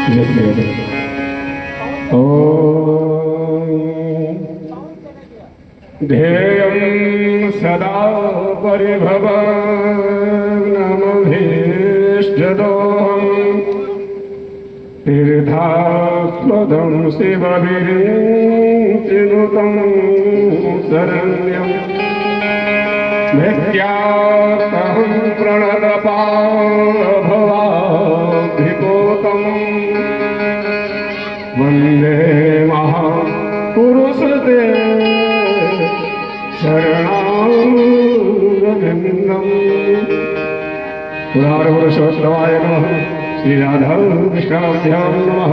ॐ ध्येयं सदा परिभवनमभीष्टदोहम् तीर्थास्पदं शिवविरिञ्चिनुतं शरण्यम् भिद्यार्थं प्रणतपाभवाभिपोतम् वन्दे महापुरुषते शरणारविन्दम्। पुराणपुरुषोत्तमाय नमः। श्रीराधा कृष्णाभ्यां नमः।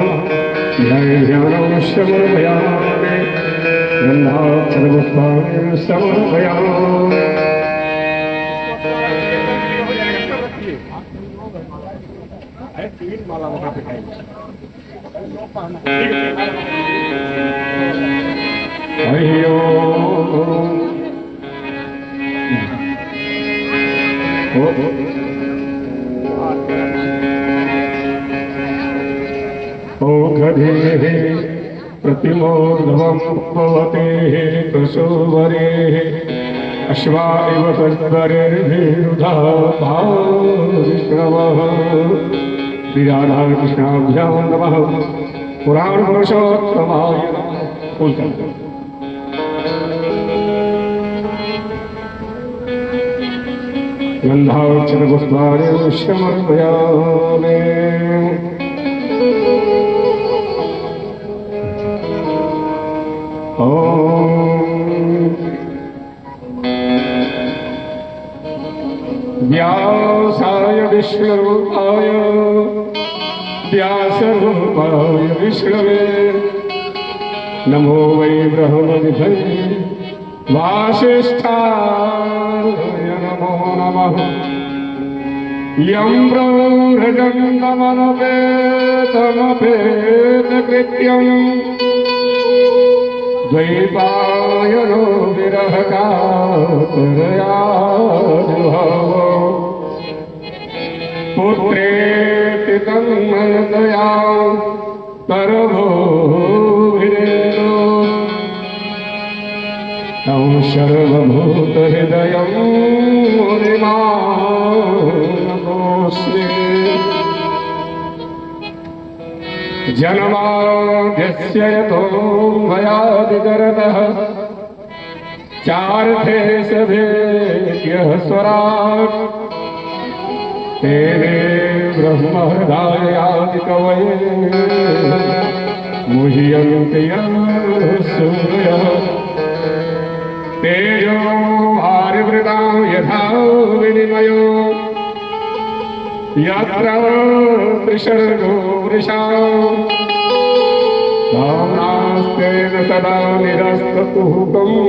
जय ध्यानं समर्पयामि गन्धाक्षरपुष्पाणि समर्पयामि। हरि ओघधेः प्रतिमोर्ध्वं भवते कृशोवरेः अश्वा इव तद्वरेर्भिरुधा भाविष्णवः। श्रीराधाकृष्णाभ्यां नमः। पुराणपुरुषोत्तमाय नमः। गन्धाक्षरपुष्पाणि समर्पयामि। व्यासाय विष्णुरूपाय व्यासरूपाय विष्णवे नमो वै ब्रह्मनिधये वासिष्ठाय नमो नमः। यं ब्रह्मजङ्गमनपेतमपेतकृत्यम् द्वैपायनो विरहकातरयाजुभावो पुत्रेति तन्मयतया करभोभिरेन्दो तं सर्वभूतहृदयं मुनिमानतोऽस्मि। जन्माद्यस्य यतोऽन्वयादितरतः चार्थे सभेद्यः स्वराट् तेने ब्रह्महृदायादिकवये मुह्यन्ति यः सूरयः। तेजो वारिवृतां यथा विनिमयो यत्र त्रिशर्गो वृषा नास्तेन सदा निरस्तकुहुकम्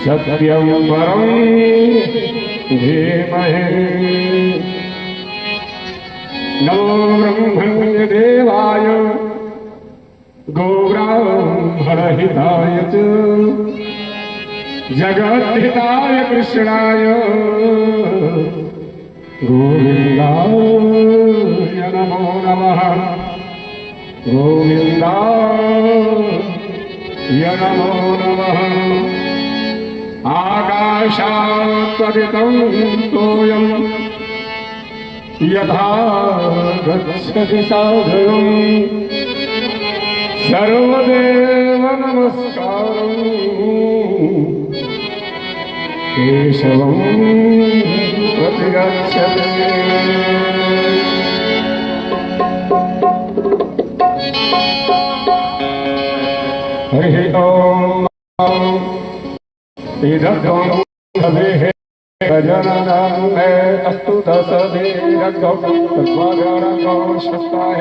सत्यं परं धीमहि। नमो ब्रह्मण्यदेवाय गोब्राह्मणहिताय च जगद्धिताय कृष्णाय गोविन्दाय नमो नमः। गोविन्दाय नमो नमः। आकाशात् पतितं तोयं यथा गच्छति सागरम् सर्वदेव नमस्कारम् केशवं प्रतिगच्छति। हरिः ॐ। इदं हवेः गजननं मे अस्तु दशभिरग्गौ तत्त्वागणगौ स्वस्ताय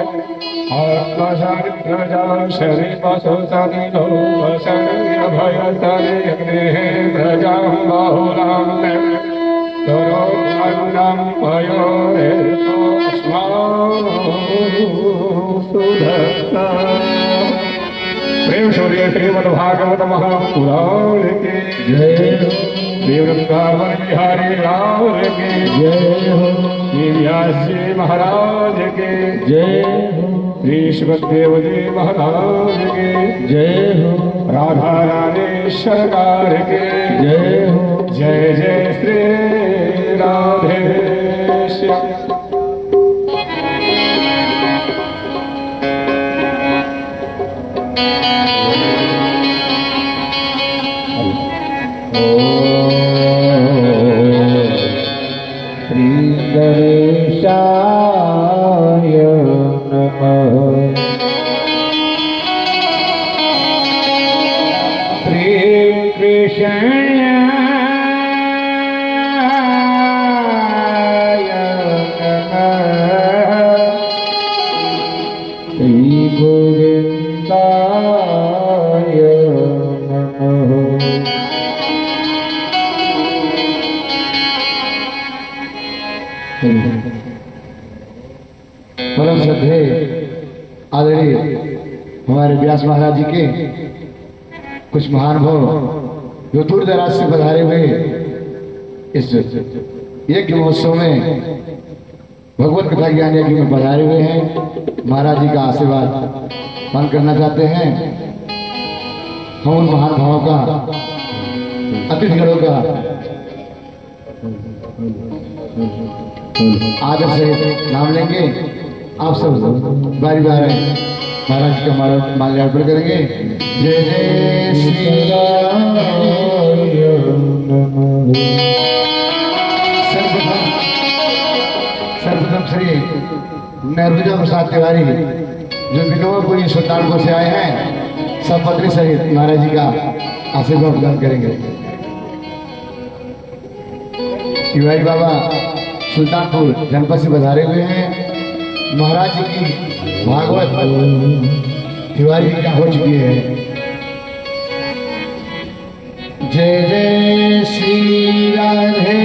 आत्मशारिद्रजा शरीरपशुसनिधौ वसनभयसने अग्नेः प्रजां बाहुलां मे तरोन्नं पयोरेतोष्मासुधत्ता। प्रेम शौर्य श्रीमद्भागवत महापुराण की जय। श्री वृंदावन बिहारी लाल की जय हो, श्री व्यास जी महाराज के जय हो, श्री सुखदेव जी महाराज के जय हो, राधा रानी सरकार के जय हो, जय जय श्री राधे श्याम। श्री गणेशाय नमः। श्री कृष्णाय नमः। श्री गोविंदाय नमः। परम श्रद्धे आदरणीय हमारे व्यास महाराज जी के कुछ महानुभाव जो दूर दराज से पधारे हुए इस यज्ञ महोत्सव में भगवत कथा ज्ञान यज्ञ में पधारे हुए हैं। महाराज जी का आशीर्वाद पान करना चाहते हैं। हम उन महानुभावों का अतिथिगणों का आदर से नाम लेंगे। आप सब बारी बारी महाराज का माल्यार्पण करेंगे। जय जय श्री राम। सर्वप्रथम श्री नर्मदा प्रसाद तिवारी जो विनोदपुरी सुल्तानपुर से आए हैं, सब पत्नी सहित महाराज जी का आशीर्वाद प्रदान करेंगे। तिवारी बाबा सुल्तानपुर जनपद से पधारे हुए हैं। महाराज जी की भागवत तिवारी क्या हो चुकी है। जय जय श्री राधे।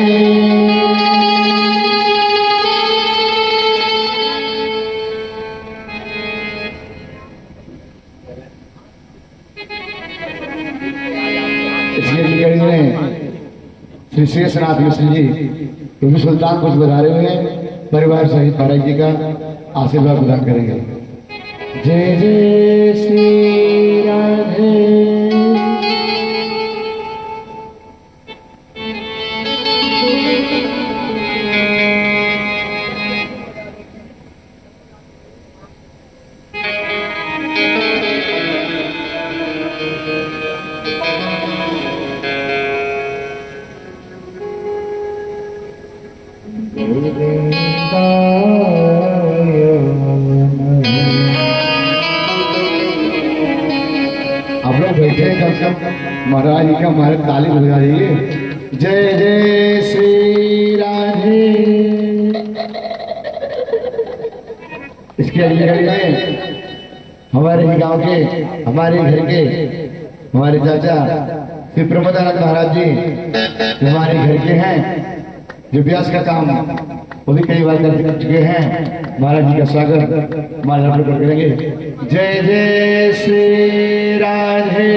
इसलिए कड़ी में श्री शेषनाथ मिश्र जी जो भी सुल्तानपुर से पधारे हुए हैं, परिवार सहित महाराज जी का आशीर्वाद प्रदान करेंगे। जय जय श्री राधे। आप लोग बैठे हैं, कम से कम महाराज जी का हमारे ताली बजा दीजिए। जय जय श्री राधे। इसके अगले हमारे ही गांव के, हमारे घर के, हमारे चाचा श्री प्रमोदानंद महाराज जी जो हमारे घर के हैं, जो व्यास का काम वो भी कई बार कर चुके हैं। महाराज जी का स्वागत माल्यार्पण करेंगे। जय जय श्री राधे।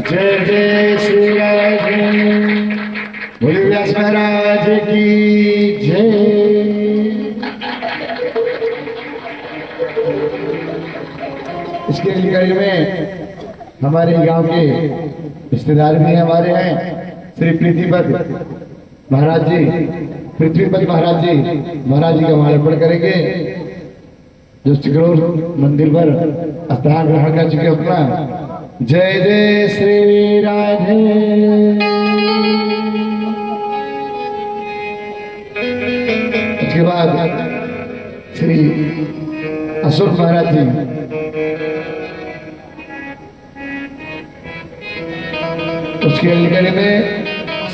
जय जय श्री राधे। बोले व्यास महाराज की जय। इसके लिए में हमारे गांव के रिश्तेदार भी हमारे हैं। श्री प्रीतिपद महाराज जी, पृथ्वीपद महाराज जी, महाराज जी का माल्यार्पण करेंगे जो चिकरोल मंदिर पर स्थान ग्रहण कर चुके अपना। जय जय श्री राधे। उसके बाद श्री अशोक महाराज जी, उसके अगले में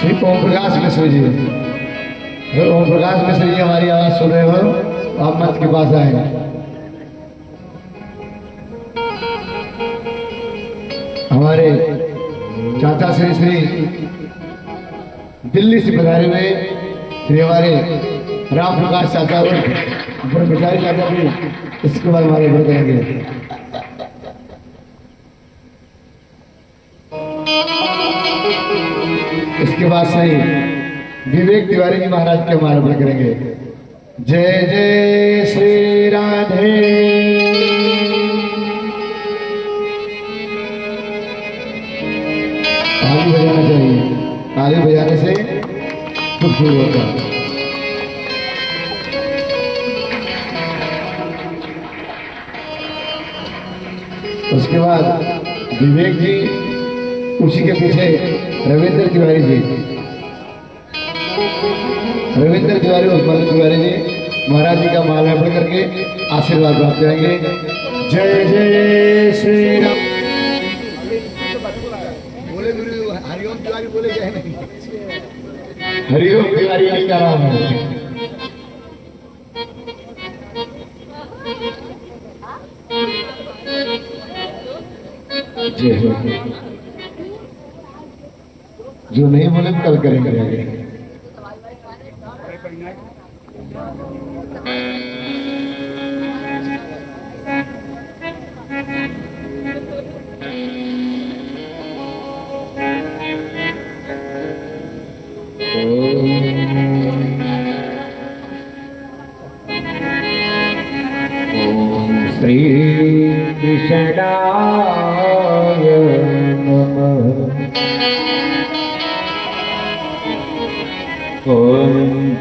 श्री ओम प्रकाश मिश्र जी। अगर ओम प्रकाश मिश्र जी हमारी आवाज सुन रहे हो तो आप मंच के पास आए। हमारे चाचा श्री दिल्ली से पधारे हुए श्री हमारे राम प्रकाश चाचा और ब्रह्मचारी चाचा भी इसके बाद हमारे घर करेंगे। इसके बाद से विवेक तिवारी जी महाराज के मार्पण करेंगे। जय जय श्री राधे। ताली बजाना चाहिए, ताली बजाने से कुछ शुरू होता है। उसके बाद विवेक जी, उसी के पीछे रविंद्र तिवारी जी, रविंद्र तिवारी उस्मान तिवारी जी महाराज जी का माल्यार्पण करके आशीर्वाद प्राप्त करेंगे। जय जय श्री राम। बोले हरिओम तिवारी बोले जय नहीं, हरिओम तिवारी नहीं कर रहा हूँ। जय हो। जो नहीं बोले कल करेंगे आगे। श्री कृष्णाय नमः। ओम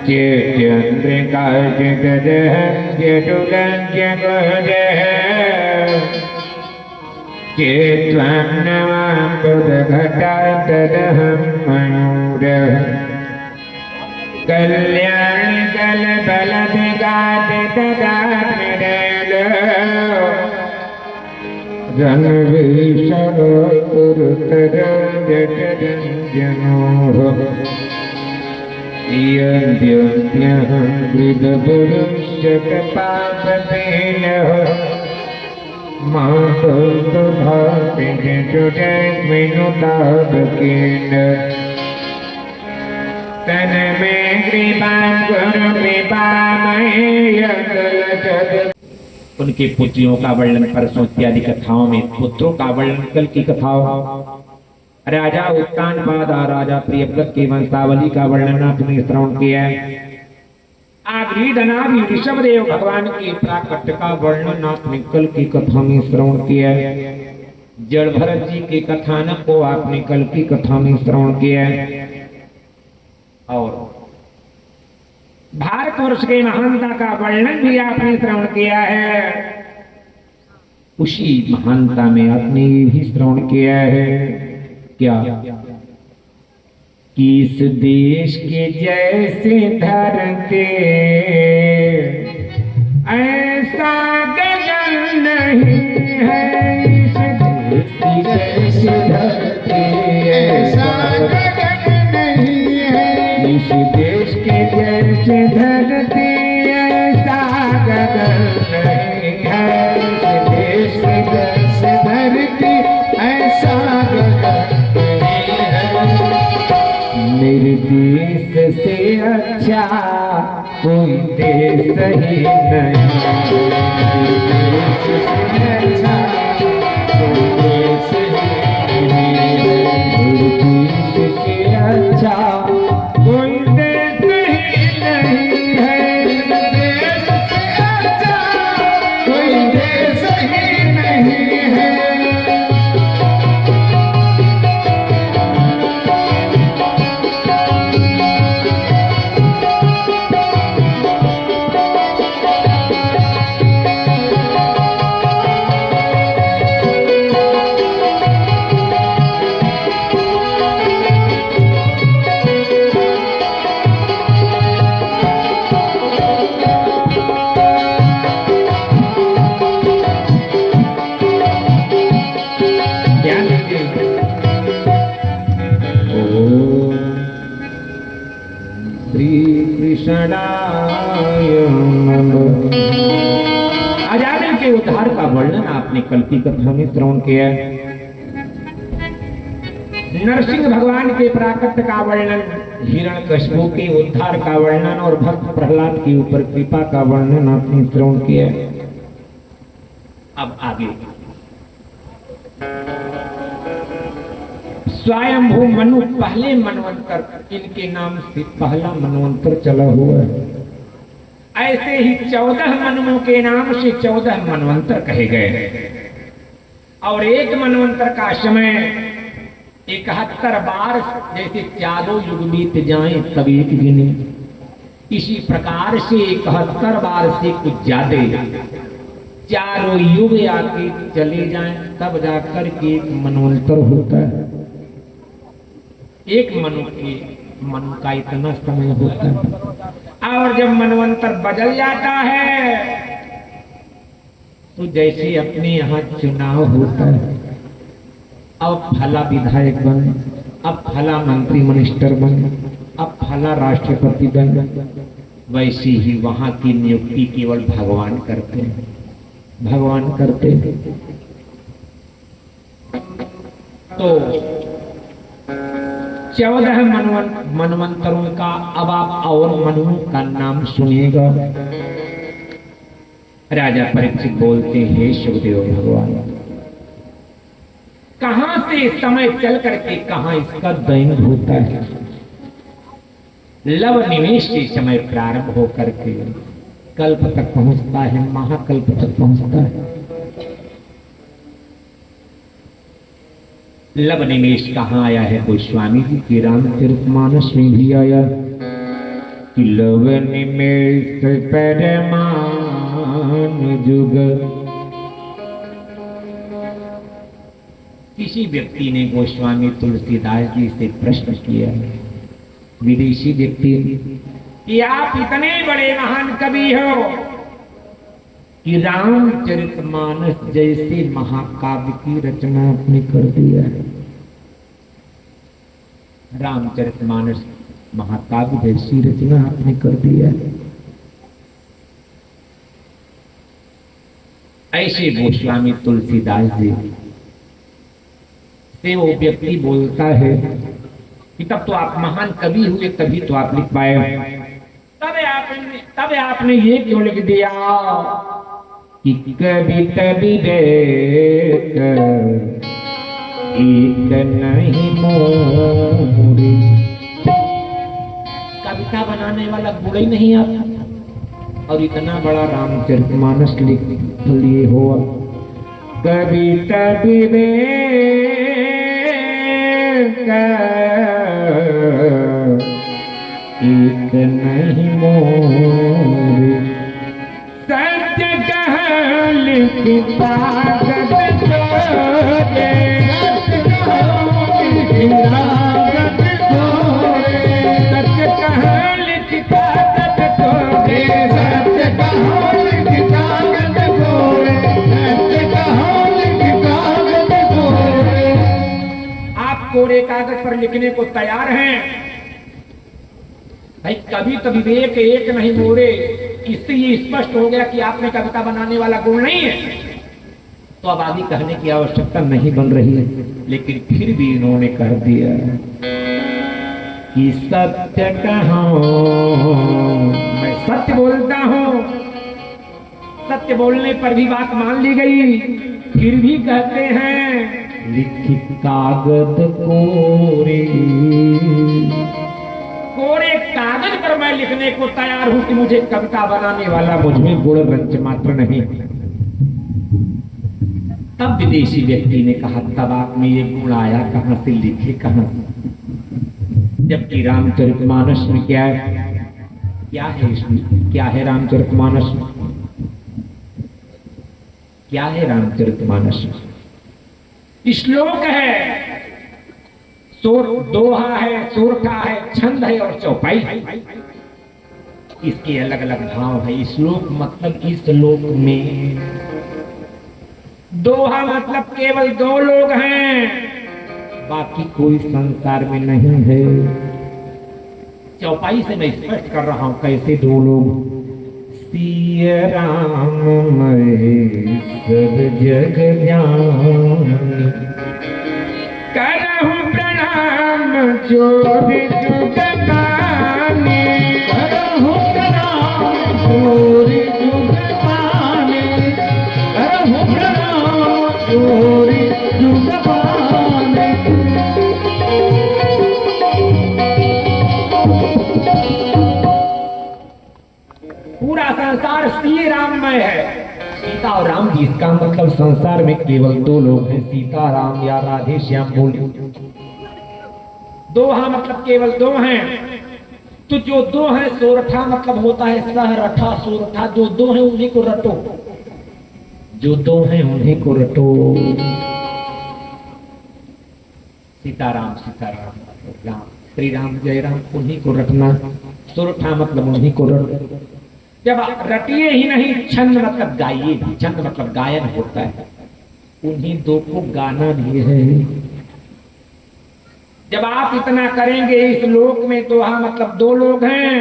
चेन्द्रिका जगदह जटुलं जगदह चेत्वन्नवां बुधघटा तदहं मयूरः कल्याणि कलबलधिगात् तदा रणवीषणो कुरुतरं जटरञ्जनोः यद्यद्यहं वृद्धपुरुषकपापतेनः मातुर्दुभापिजुजग्मिनुतापकेन तन्मे कृपां कुरु कृपामय्यकलजगत्। उनके पुत्रियों का वर्णन परसों इत्यादि कथाओं में, पुत्रों का वर्णन कल की कथाओं, राजा उत्तानपाद और राजा प्रियव्रत की वंशावली का वर्णन आपने श्रवण किया है। आग्रीदनाभि ऋषभदेव भगवान की प्राकट्य का वर्णन आपने कल की कथा में श्रवण किया है। जड़ भरत जी के कथानक को आपने कल की कथा में श्रवण किया है। और भारतवर्ष के महानता का वर्णन भी आपने श्रवण किया है। उसी महानता में आपने ये भी श्रवण किया है क्या कि इस देश के जैसे धरते ऐसा गगन नहीं है। इस देश की जैसे धरते ऐसा गगन नहीं है। इस देश के जैसे धरते ऐसा गगन नहीं है। इस देश के जैसे धरती ऐसा गगन मेरे देश से अच्छा कोई देश ही नहीं। देश से अच्छा कोई देश ही नहीं। मेरे देश से अच्छा कोई देश ही नहीं है। देश से अच्छा कोई देश ही नहीं है। आजादी के उद्धार का वर्णन आपने कल की कथा में श्रवण किया है। नरसिंह भगवान के प्राकट्य का वर्णन, हिरण्यकश्यप के उद्धार का वर्णन और भक्त प्रहलाद के ऊपर कृपा का वर्णन आपने श्रवण किया। अब आगे स्वयंभू मनु पहले मनवंतर, इनके नाम से पहला मनवंतर चला हुआ है। ऐसे ही 14 मनुओं के नाम से 14 मनवंतर कहे गए और एक मनवंतर का समय 71 बार, जैसे चारों युग बीत जाएं तब एक गिने, इसी प्रकार से 71 बार से कुछ ज्यादा चारों युग आके चले जाएं तब जाकर के एक मनवंतर होता है। एक मनु का इतना समय होता है और जब मनवंतर बदल जाता है तो जैसे अपने यहाँ चुनाव होता है, अब फला विधायक बन, अब फला मंत्री मिनिस्टर बन, अब फला राष्ट्रपति बन, वैसे ही वहां की नियुक्ति केवल भगवान करते हैं, भगवान करते हैं। तो 14 मनवंतरों का अब आप और मनुओं का नाम सुनिएगा। राजा परीक्षित बोलते हैं, सुखदेव भगवान, कहां से समय चल करके कहां इसका दैन होता है। लव निमेश से समय प्रारंभ होकर के कल्प तक पहुंचता है, महाकल्प तक पहुंचता है। लव निमेश कहां आया है? गोस्वामी जी के रामचरितमानस में भी आया कि लव निमेश परमान जुग। किसी व्यक्ति ने गोस्वामी तुलसीदास जी से प्रश्न किया, विदेशी व्यक्ति, कि आप इतने बड़े महान कवि हो कि रामचरितमानस जैसे महाकाव्य की रचना आपने कर दिया है। रामचरितमानस महाकाव्य जैसी रचना आपने कर दिया है। ऐसे गोस्वामी तुलसीदास जी से वो व्यक्ति बोलता है कि तब तो आप महान कवि हुए, तभी तो आप लिख पाए। तब आपने ये क्यों लिख दिया कि कभी तभी एक नहीं मोरी। कविता बनाने वाला गुण ही नहीं आता और इतना बड़ा रामचरितमानस लिख लिए हो। कभी तभी एक नहीं मोरी। सत्य कह लिखता जगत छोड़े, सत्य कह लिखता जगत छोड़े, सत्य कह लिखता जगत छोड़े, सत्य कह लिखता जगत छोड़े। आप कोरे कागज पर लिखने को तैयार हैं भाई, कभी तो विवेक एक नहीं मोड़े। इससे ये स्पष्ट हो गया कि आपने कविता बनाने वाला गुण नहीं है, तो अब आगे कहने की आवश्यकता नहीं बन रही है। लेकिन फिर भी इन्होंने कह दिया कि सत्य कहो, मैं सत्य बोलता हूं। सत्य बोलने पर भी बात मान ली गई, फिर भी कहते हैं लिखित कागज कोरे। कोरे कागज पर मैं लिखने को तैयार हूं कि मुझे कविता बनाने वाला मुझमें गुण रंच मात्र नहीं। तब विदेशी व्यक्ति ने कहा, तब आप में ये गुण आया कहां से, लिखे कहां से? जबकि रामचरितमानस में क्या है, क्या है इसमें, क्या है रामचरितमानस में, क्या है रामचरितमानस? श्लोक है, दोहा है, सोरठा है, छंद है और चौपाई। इसके अलग अलग भाव है। श्लोक मतलब इस लोक में, दोहा मतलब केवल 2 लोग हैं, बाकी कोई संसार में नहीं है। चौपाई से मैं स्पष्ट कर रहा हूं कैसे 2 लोग। सिया राम मैं सब जग जान, करहूं प्रणाम जोर जुगताने करहु प्रणाम जोरी जुगताने करहु प्रणाम जोरी जुगताने। पूरा संसार श्री राममय है। सीता और राम जी, इसका मतलब संसार में केवल दो लोग हैं, सीता राम या राधे श्याम बोली। दो हाँ मतलब केवल दो हैं। तो जो दो हैं सोरठा मतलब होता है सहरठा सोरठा, जो दो हैं उन्हीं को रटो, जो दो हैं उन्हीं को रटो। सीताराम राम श्री राम जय राम उन्हीं को रटना। सोरठा मतलब उन्हीं को रटो। जब रटिए ही नहीं, छंद मतलब गाइए भी, छंद मतलब गायन होता है, उन्हीं दो को गाना भी है। जब आप इतना करेंगे इस लोक में, दोहा मतलब दो लोग हैं,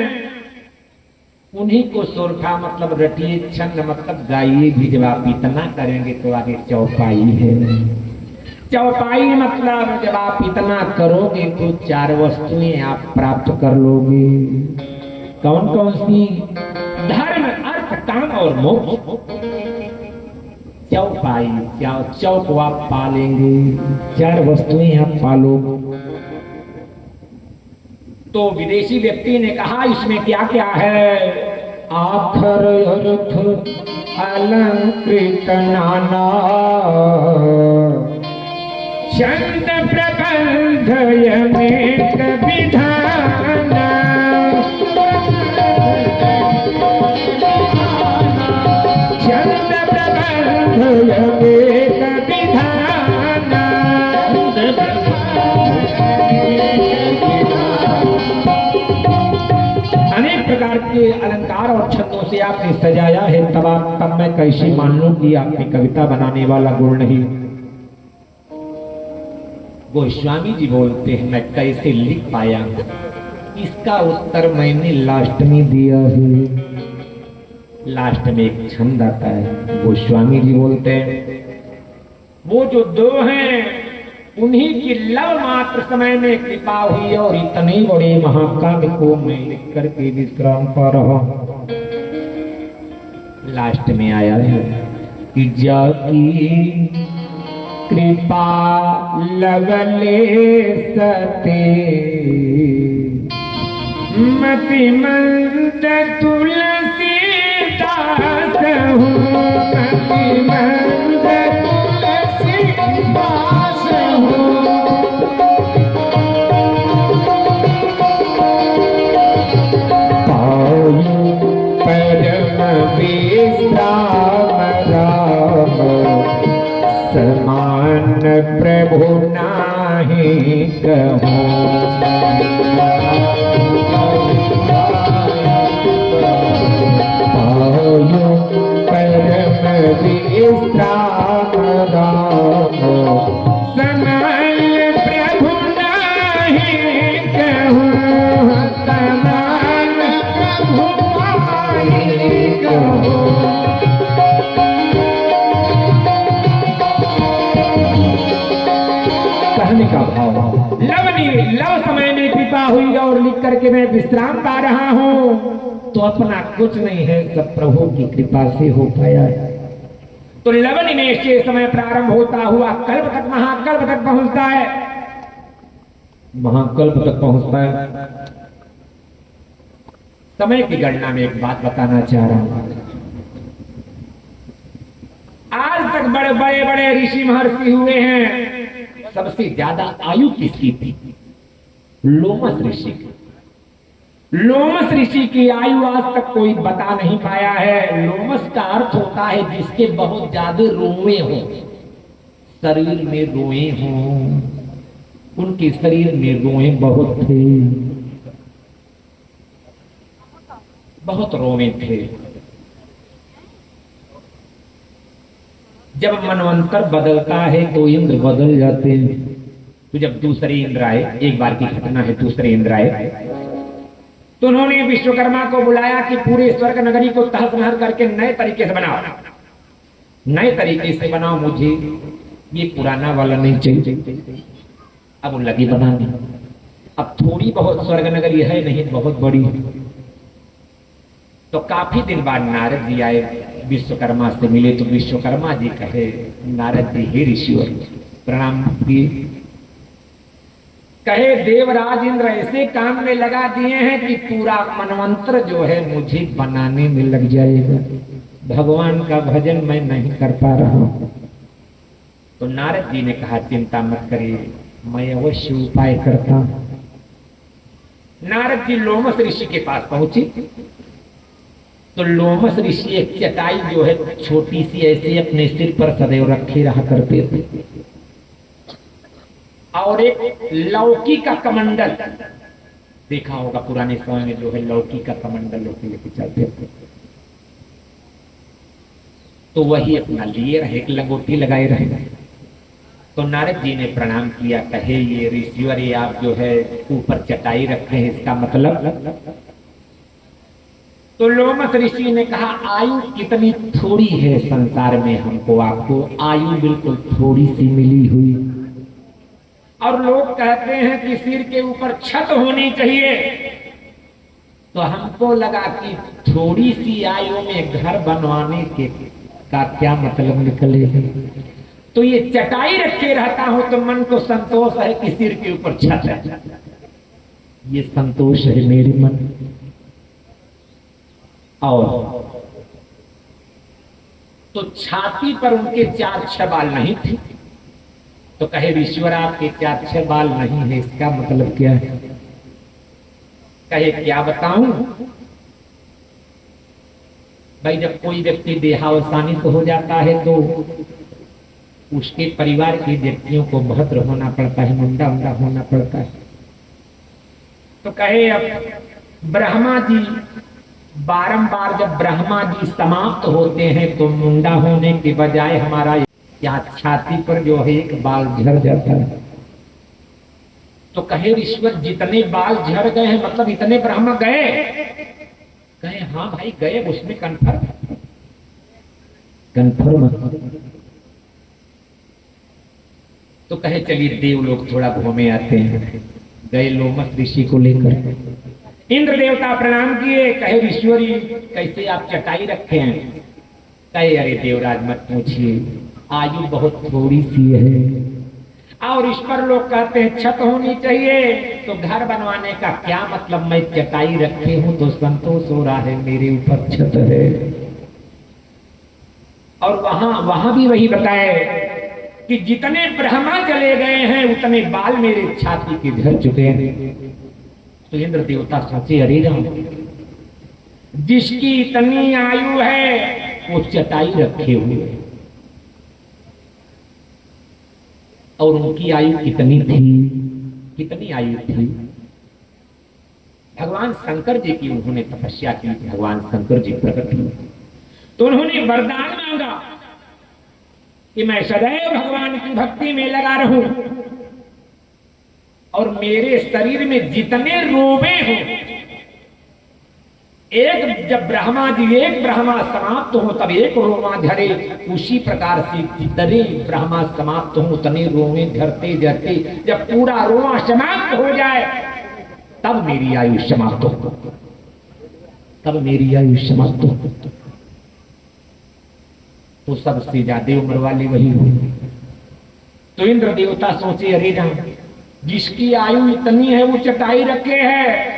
उन्हीं को सोरठा मतलब रटिए, छंद मतलब गाइए भी। जब आप इतना करेंगे तो आगे चौपाई है। चौपाई मतलब जब आप इतना करोगे तो चार वस्तुएं आप प्राप्त कर लोगे। कौन कौन सी? धर्म अर्थ काम और मोक्ष। चौपाई चौक आप पालेंगे, चार वस्तुएं आप पालोगे। तो विदेशी व्यक्ति ने कहा इसमें क्या क्या है? आखर अर्थ अलंकृत नाना, छंद प्रबंध यमेक विधाना, छंद प्रबंध यमेक विधाना। अनेक प्रकार के अलंकार और छंदों से आपने सजाया है, तब मैं कैसे मान लूं कि आपने कविता बनाने वाला गुण नहीं। गोस्वामी जी बोलते हैं मैं कैसे लिख पाया, इसका उत्तर मैंने लास्ट में दिया है। लास्ट में एक छंद आता है। गोस्वामी जी बोलते हैं वो जो दो हैं उन्हीं की लव मात्र समय में कृपा हुई और इतने बड़े महाकाव्य को मैं लिख करके विश्राम पा रहा हूं। लास्ट में आया है कि जाकी कृपा लगले सते, मति मंद तुलसी दास हूँ, मति मंद तुलसी दास हूँ। पायु परम विश्राम राम, समान प्रभु नाही कहूँ। पायु परम विश्राम राम, समान प्रभु नाही कहूँ, समान प्रभु नाही कहूँ। कहने का भाव लव समय में कृपा हुई और लिख करके मैं विश्राम पा रहा हूं, तो अपना कुछ नहीं है, सब प्रभु की कृपा से हो पाया है। तो लवनी में से समय प्रारंभ होता हुआ कल्प तक महाकल्प तक पहुंचता है, महाकल्प तक पहुंचता है। समय की गणना में एक बात बताना चाह रहा हूं। आज तक बड़े बड़े बड़े ऋषि महर्षि हुए हैं, सबसे ज्यादा आयु किसकी थी? लोमस ऋषि की। लोमस ऋषि की आयु आज तक कोई बता नहीं पाया है। लोमस का अर्थ होता है जिसके बहुत ज्यादा रोए हों, शरीर में रोए हों। उनके शरीर में रोए बहुत थे, बहुत रोए थे। जब मनवंतर बदलता है तो इंद्र बदल जाते हैं। तो जब दूसरे इंद्र आए, एक बार की घटना है, दूसरे इंद्र आए तो उन्होंने विश्वकर्मा को बुलाया कि पूरे स्वर्ग नगरी को तहस नहस करके नए तरीके से बनाओ, नए तरीके से बनाओ, मुझे ये पुराना वाला नहीं चाहिए। अब वो लगी बनाने। अब थोड़ी बहुत स्वर्ग नगरी है नहीं, बहुत बड़ी। तो काफी दिन बाद नारद जी आए, विश्वकर्मा से मिले। तो विश्वकर्मा जी कहे नारद जी, हे ऋषिवर प्रणाम किए। कहे देवराज इंद्र ऐसे काम में लगा दिए हैं कि पूरा मनवंतर जो है मुझे बनाने में लग जाएगा, भगवान का भजन मैं नहीं कर पा रहा हूं। तो नारद जी ने कहा चिंता मत करिए, मैं अवश्य उपाय करता हूं। नारद जी लोमस ऋषि के पास पहुंचे। तो लोमस ऋषि एक चटाई जो है छोटी सी ऐसे अपने सिर पर सदैव रखे रहा करते थे, और एक लौकी का कमंडल, देखा होगा पुराने समय में जो है लौकी का कमंडल लोग लेके चलते थे। तो वही अपना लिए रहे, एक लंगोटी लगाए रहे। तो नारद जी ने प्रणाम किया, कहे ये ऋषिवर ये आप जो है ऊपर चटाई रखे हैं, इसका मतलब? तो लोमस ऋषि ने कहा आयु कितनी थोड़ी है संसार में, हमको आपको आयु बिल्कुल थोड़ी सी मिली हुई, और लोग कहते हैं कि सिर के ऊपर छत होनी चाहिए। तो हमको लगा कि थोड़ी सी आयु में घर बनवाने के का क्या मतलब निकलेगा। तो ये चटाई रखे रहता हूं तो मन को संतोष है कि सिर के ऊपर छत है, ये संतोष है मेरे मन। और तो छाती पर उनके 4-6 बाल नहीं थे। तो कहे ईश्वर आपके 4-6 बाल नहीं है, इसका मतलब क्या है? कहे क्या बताऊं भाई, जब कोई व्यक्ति देहावसानित हो जाता है तो उसके परिवार के व्यक्तियों को भद्र होना पड़ता है, मुंडा मुंडा होना पड़ता है। तो कहे अब ब्रह्मा जी बारंबार जब ब्रह्मा जी समाप्त होते हैं तो मुंडा होने के बजाय हमारा यहाँ छाती पर जो है एक बाल झड़ जाता है। तो कहे ईश्वर जितने बाल झड़ गए हैं मतलब इतने ब्रह्मा गए? कहे हाँ भाई गए, उसमें कन्फर्म तो कहे चलिए देव लोग थोड़ा घूमे आते हैं। गए लोमस ऋषि को लेकर, इंद्र देवता प्रणाम किए। कहे ईश्वरी कैसे आप चटाई रखे हैं? कहे अरे देवराज मत पूछिए, आयु बहुत थोड़ी सी है, और ईश्वर लोग कहते हैं छत होनी चाहिए। तो घर बनवाने का क्या मतलब, मैं चटाई रखे हूं तो संतोष हो रहा है, मेरे ऊपर छत है। और वहां भी वही बताए कि जितने ब्रह्मा चले गए हैं उतने बाल मेरे छाती के झड़ चुके हैं। तो इंद्र देवता सोचे अरे राम, जिसकी इतनी आयु है वो चटाई रखे हुए, और उनकी आयु कितनी थी, कितनी आयु थी? भगवान शंकर जी की उन्होंने तपस्या की, भगवान शंकर जी प्रकट हुए। तो उन्होंने वरदान मांगा कि मैं सदैव भगवान की भक्ति में लगा रहूं, और मेरे शरीर में जितने रोमे हों, एक जब ब्रह्मा जी एक ब्रह्मा समाप्त हो तब एक रोमा झरे, उसी प्रकार से जितने ब्रह्मा समाप्त हो उतने रोमे झरते झरते जब पूरा रोमा समाप्त हो जाए तब मेरी आयु समाप्त हो, तब मेरी आयु समाप्त हो। तो सबसे ज्यादा उम्र वाली वही हुई। तो इंद्र देवता सोचे अरे राम, जिसकी आयु इतनी है वो चटाई रखे है,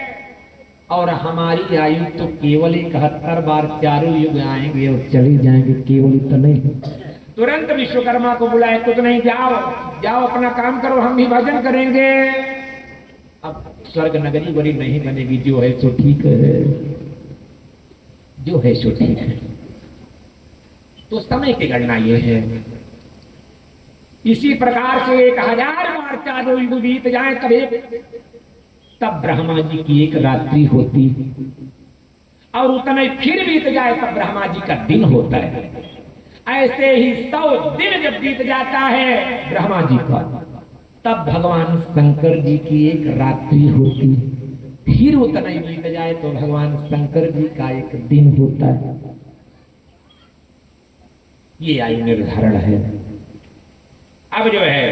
और हमारी आयु तो केवल 71 बार चारों युग आएंगे और चले जाएंगे, केवल इतना ही। तुरंत विश्वकर्मा को बुलाए, कुछ नहीं, जाओ जाओ अपना काम करो, हम भी भजन करेंगे। अब स्वर्ग नगरी बड़ी नहीं बनेगी, जो है सो ठीक है, जो है सो ठीक है। तो समय की गणना ये है, इसी प्रकार से 1000 बार चारों युग बीत जाए तब ब्रह्मा जी की एक रात्रि होती, और उतना फिर बीत जाए तब ब्रह्मा जी का दिन होता है। ऐसे ही 100 दिन जब बीत जाता है ब्रह्मा जी का, तब भगवान शंकर जी की एक रात्रि होती, फिर उतना ही बीत जाए तो भगवान शंकर जी का एक दिन होता है। ये आयु निर्धारण है। अब जो है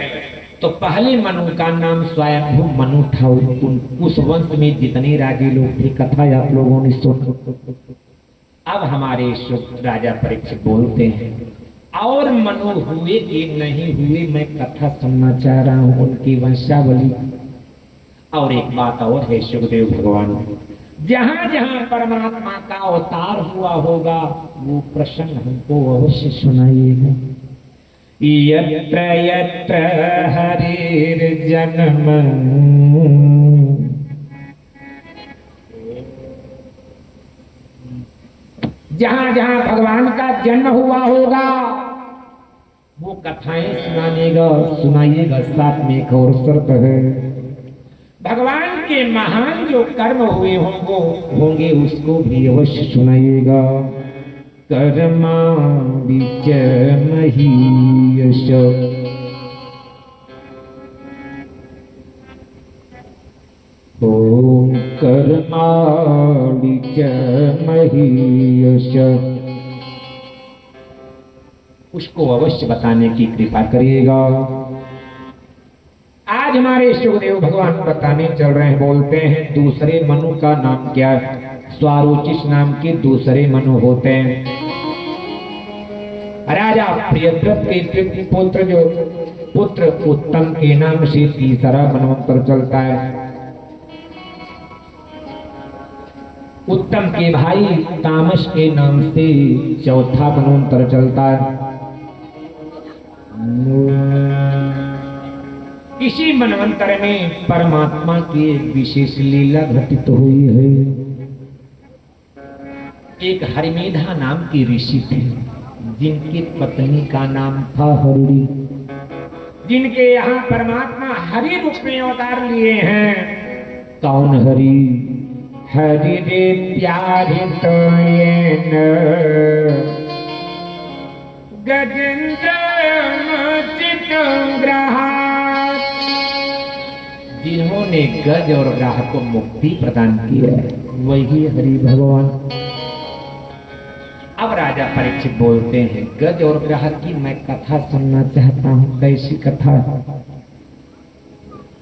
तो पहले मनु का नाम स्वयं मनु था। उस वंश में जितने राजे लोग थे कथा आप लोगों ने सुना। अब हमारे राजा परीक्षित बोलते हैं और मनु हुए कि नहीं हुए मैं कथा सुनना चाह रहा हूं उनकी वंशावली। और एक बात और है सुखदेव भगवान, जहां जहां परमात्मा का अवतार हुआ होगा वो प्रसंग हमको अवश्य सुनाइएगा। यत्र यत्र हरिर्जन्म जहां जहां भगवान का जन्म हुआ होगा वो कथाएं सुनाइएगा। साथ में एक और शर्त है, भगवान के महान जो कर्म हुए होंगे उसको भी अवश्य सुनाइएगा। कर्मा बीच महीयश ओम कर्मा बीच महीयश, उसको अवश्य बताने की कृपा करिएगा। आज हमारे सुखदेव भगवान बताने चल रहे हैं, बोलते हैं दूसरे मनु का नाम क्या है। स्वारोचिष नाम के दूसरे मनु होते हैं। राजा प्रियव्रत के पुत्र उत्तम के नाम से तीसरा मनवंतर चलता है। उत्तम के भाई तामस के नाम से चौथा मनवंतर चलता है। इसी मनवंतर में परमात्मा की एक विशेष लीला घटित हुई है। एक हरिमेधा नाम की ऋषि थे जिनकी पत्नी का नाम था हरि, जिनके यहाँ परमात्मा हरि रूप में अवतार लिए हैं। कौन हरि? हरि रे प्यारे तो ये न गजेंद्र जिन्होंने गज और ग्राह को मुक्ति प्रदान की है वही हरि भगवान। अब राजा परीक्षित बोलते हैं गज और ग्राह की मैं कथा सुनना चाहता हूं। कैसी कथा?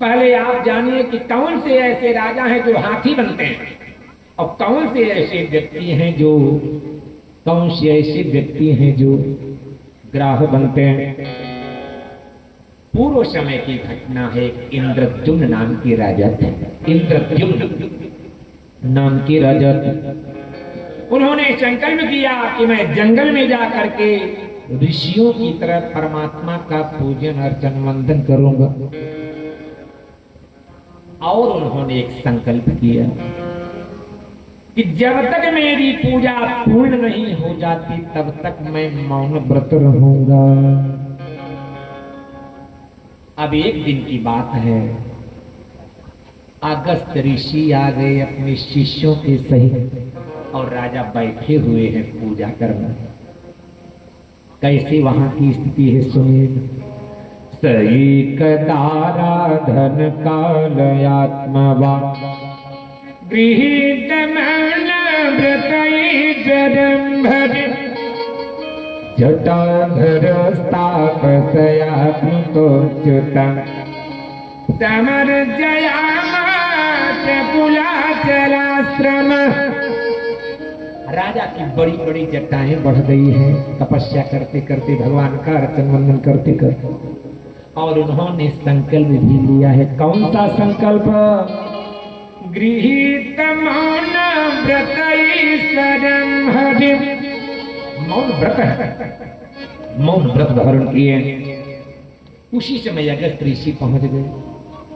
पहले आप जानिए कि कौन से ऐसे राजा हैं जो हाथी बनते हैं और कौन से ऐसे व्यक्ति हैं जो ग्राह बनते हैं। पूर्व समय की घटना है। इंद्रद्युम्न नाम के राजा थे। इंद्रद्युम्न नाम के राजा थे। उन्होंने संकल्प किया कि मैं जंगल में जा करके ऋषियों की तरह परमात्मा का पूजन अर्चन वंदन करूंगा। और उन्होंने एक संकल्प किया कि जब तक मेरी पूजा पूर्ण नहीं हो जाती तब तक मैं मौन व्रत रहूंगा। अब एक दिन की बात है, अगस्त ऋषि आ गए अपने शिष्यों के सहित और राजा बैठे हुए हैं पूजा करना। कैसे वहां की स्थिति है सुनिए। सैकदाराधन कालयात्मवा गृहीत मन व्रतै जरंभर जटाधर स्थापसयात्मतोच्युतं समर्जयामास कुलाचलाश्रम। राजा की बड़ी बड़ी जटाएं बढ़ गई हैं तपस्या करते करते, भगवान का अर्चन वंदन करते करते। और उन्होंने संकल्प भी लिया है। कौन सा संकल्प? गृहीत मौन व्रत मौन व्रत धारण किए। उसी समय अगस्त ऋषि पहुंच गए।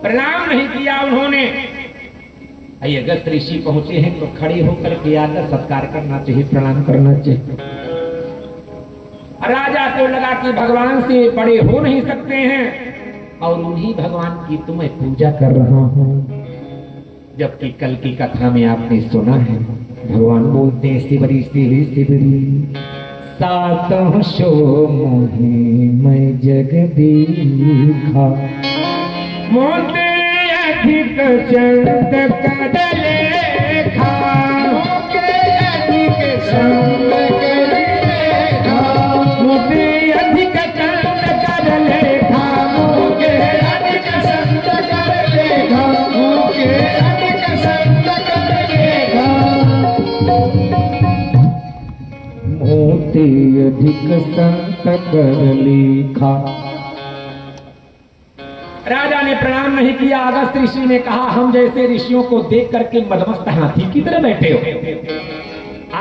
प्रणाम नहीं किया उन्होंने। अगस्त ऋषि पहुंचे हैं तो खड़े होकर के आदर सत्कार करना चाहिए, प्रणाम करना चाहिए। राजा को लगा कि भगवान से बड़े हो नहीं सकते हैं और उन्हीं भगवान की तो मैं पूजा कर रहा हूं। जबकि कल की कथा में आपने सुना है भगवान बोलते हैं शिवरी शिवरी शिवरी सातों सो मोहि मैं जगदीखा मोते अधिक चंद कदले खा मोते अधिक चंद कदले खा मोते अधिक चंद कदले खा मोते ते अधिक संत कर लेखा। राजा ने प्रणाम नहीं किया। अगस्त ऋषि ने कहा, हम जैसे ऋषियों को देख करके मदमस्त हाथी की तरह बैठे हो।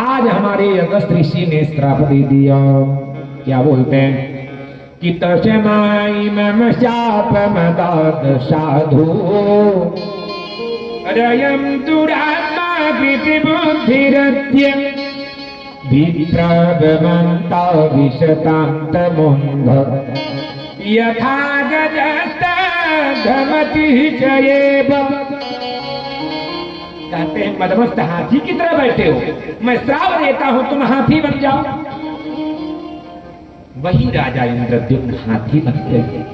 आज हमारे अगस्त ऋषि ने श्राप दे दिया। क्या बोलते हैं कि तस्माई मम शाप मदाद साधु रयम दुरात्मा बुद्धिरद्य विप्रभवन्ता विशतान्त मुंध यथा गजस्ता धमति चयेब। कहते हैं मदमस्त हाथी की तरह बैठे हो, मैं श्राप देता हूं तुम हाथी बन जाओ। वही राजा इंद्रद्युम्न हाथी बनते हैं,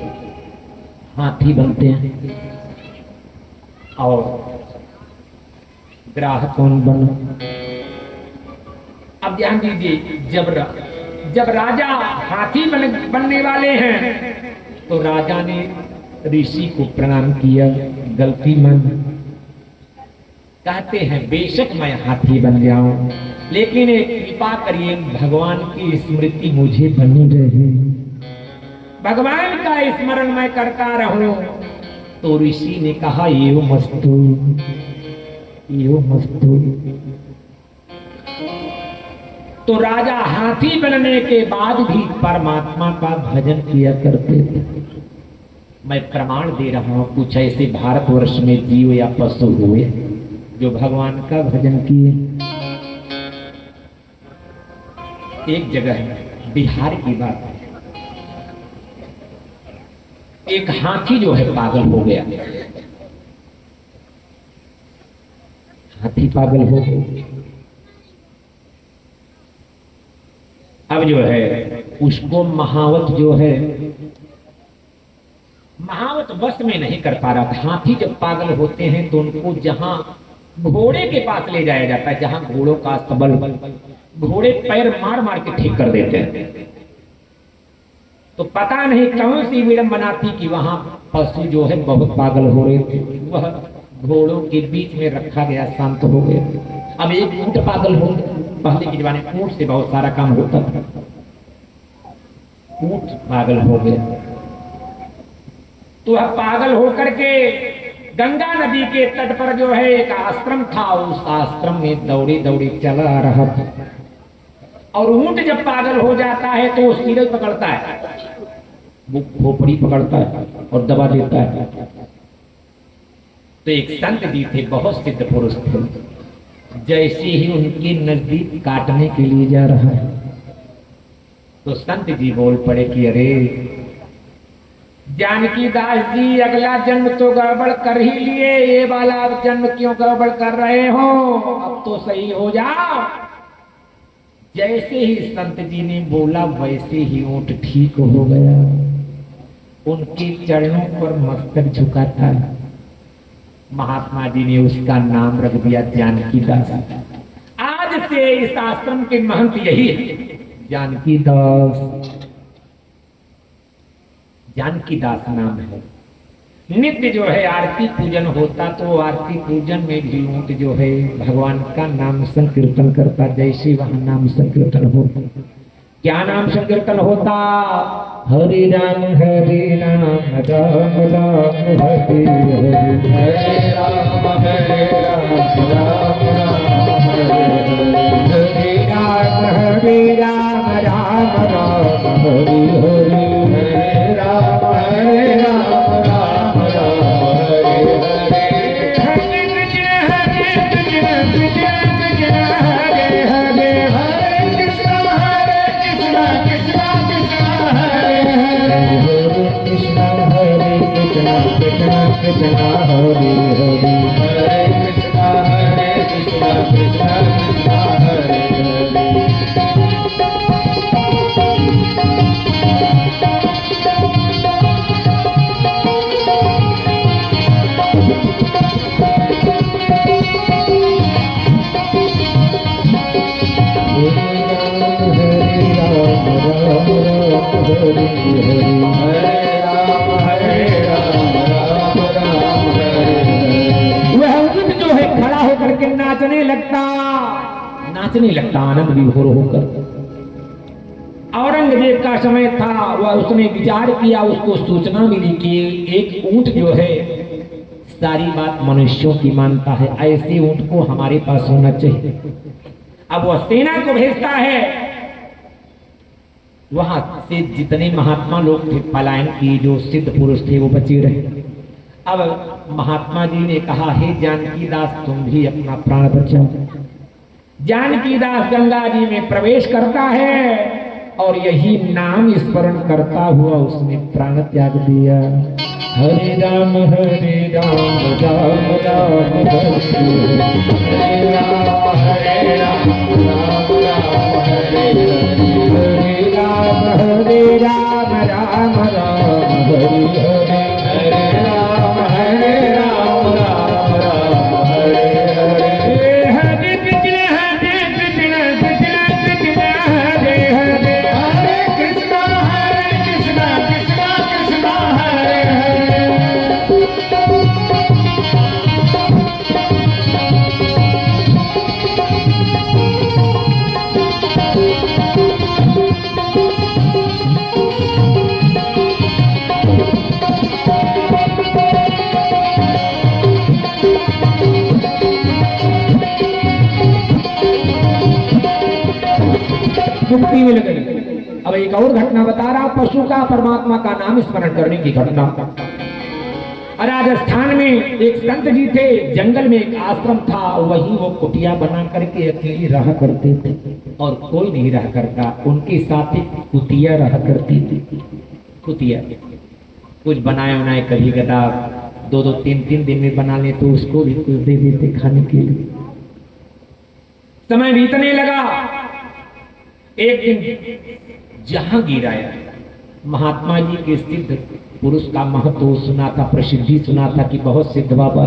हाथी बनते हैं। और ग्राह कौन बना? अब ध्यान दीजिए, जब राजा हाथी बनने वाले हैं तो राजा ने ऋषि को प्रणाम किया, गलती मान। कहते हैं बेशक मैं हाथी बन जाऊं, लेकिन एक कृपा करिए, भगवान की स्मृति मुझे बनी रहे, भगवान का स्मरण मैं करता रहूं। तो ऋषि ने कहा यो मस्तु, यो मस्तु। तो राजा हाथी बनने के बाद भी परमात्मा का भजन किया करते थे। मैं प्रमाण दे रहा हूं, कुछ ऐसे भारतवर्ष में जीव या पशु हुए जो भगवान का भजन किए। एक जगह है, बिहार की बात है, एक हाथी जो है पागल हो गया। हाथी पागल हो गया। अब जो है उसको महावत जो है, महावत बस में नहीं कर पा रहा था। हाथी जब पागल होते हैं तो उनको जहां घोड़े के पास ले जाया जाता है, जहां घोड़ों का अस्तबल, घोड़े पैर मार मार के ठीक कर देते हैं। तो पता नहीं कौन सी विडंबना थी कि वहां पशु जो है बहुत पागल हो रहे थे, वह घोड़ों के बीच में रखा गया, शांत हो गया। अब एक ऊंट पागल हो गया। पहले के जमाने में ऊंट से बहुत सारा काम होता था। ऊंट पागल हो गया तो वह पागल होकर के गंगा नदी के तट पर जो है एक आश्रम था, उस आश्रम में दौड़ी दौड़ी चला आ रहा था। और ऊंट जब पागल हो जाता है तो सिरे पकड़ता है, वो खोपड़ी पकड़ता है और दबा देता है। तो एक संत जी थे, बहुत सिद्ध पुरुष थे, जैसे ही उनके नजदीक काटने के लिए जा रहा है तो संत जी बोल पड़े कि अरे जानकी दास जी, अगला जन्म तो गड़बड़ कर ही लिए, ये वाला जन्म क्यों गड़बड़ कर रहे हो, अब तो सही हो जाओ। जैसे ही संत जी ने बोला वैसे ही ऊंट ठीक हो गया। उनके चरणों पर मस्तक झुकाता है। महात्मा जी ने उसका नाम रख दिया जानकी दास। आज से इस आश्रम के महंत यही है, जानकी दास। जानकी दास नाम है। नित्य जो है आरती पूजन होता, तो आरती पूजन में भी ऊंट जो है भगवान का नाम संकीर्तन करता। जैसे वहां नाम संकीर्तन होता, क्या नाम संकीर्तन होता? हरि राम राम राम राम हरि हरि, हरे राम राम राम राम हरि हरि, हरे राम राम हरे हरे। हरे कृष्ण हरे हरे, हरे कृष्ण कृष्ण कृष्ण हरे हरे, हरे कृष्ण कृष्ण कृष्ण हरे हरे, हरे कृष्ण कृष्ण कृष्ण हरे हरे। नाचने लगता आनंद विभोर होकर। औरंगजेब का समय था, वह उसने विचार किया, उसको सूचना मिली कि एक ऊंट जो है सारी बात मनुष्यों की मानता है, ऐसे ऊंट को हमारे पास होना चाहिए। अब वह सेना को भेजता है, वहां से जितने महात्मा लोग थे पलायन किए, जो सिद्ध पुरुष थे वो बचे रहे। अब महात्मा जी ने कहा, हे जानकी दास तुम भी अपना प्राण बचाओ। जानकी दास गंगा जी में प्रवेश करता है और यही नाम स्मरण करता हुआ उसने प्राण त्याग दिया। हरे राम राम राम राम हरे राम हरे राम राम राम हरे राम हरे राम राम राम हरे हरे राम हरे राम राम राम हरे हरे हरे कृष्ण हरे कृष्ण कृष्ण कृष्ण हरे हरे हरे कृष्ण कृष्ण कृष्ण हरे हरे। मुक्ति मिल गई। अब एक और घटना बता रहा, पशु का परमात्मा का नाम स्मरण करने की घटना। राजस्थान में एक संत जी थे, जंगल में एक आश्रम था, वहीं वो कुटिया बना करके अकेले रहा करते थे और कोई नहीं रहा करता, उनके साथ एक कुतिया रहा करती थी। कुतिया कुछ बनाए बनाए, कभी गदा 2-2 3-3 दिन में बना ले तो उसको भी कुछ दे देते खाने के लिए। समय बीतने लगा, एक दिन जहांगीर आया, महात्मा जी के सिद्ध पुरुष का महत्व सुना था, प्रसिद्धि सुना था कि बहुत सिद्ध बाबा।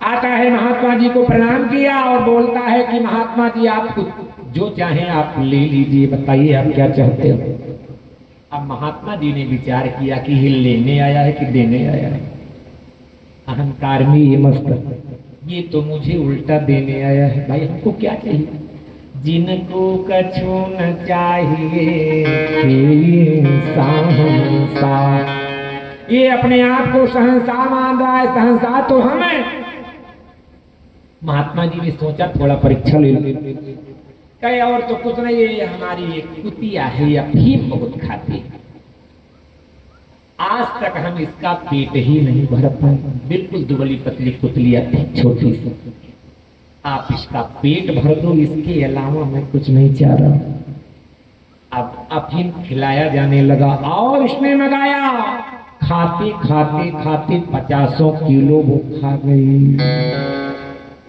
आता है, महात्मा जी को प्रणाम किया और बोलता है कि महात्मा जी आप जो चाहें आप ले लीजिए, बताइए आप क्या चाहते हो। अब महात्मा जी ने विचार किया कि ये लेने आया है कि देने आया है। अहंकार में ये मस्त, ये तो मुझे उल्टा देने आया है। भाई हमको क्या चाहिए? जिनको कछु न चाहिए सहंसा, ये अपने आप को सहंसा मान रहा है, सहंसा तो हम है। महात्मा जी ने सोचा थोड़ा परीक्षा ले लो, कहे और तो कुछ नहीं, ये हमारी एक कुतिया है, ये अफीम बहुत खाती है, आज तक हम इसका पेट ही नहीं भर पाए। बिल्कुल दुबली पतली कुतलिया थी, छोटी सी। आप इसका पेट भर दो, इसके अलावा मैं कुछ नहीं चाह रहा। अब अफीम खिलाया जाने लगा और इसने मंगाया। खाते खाते खाते 50 किलो वो खा गई।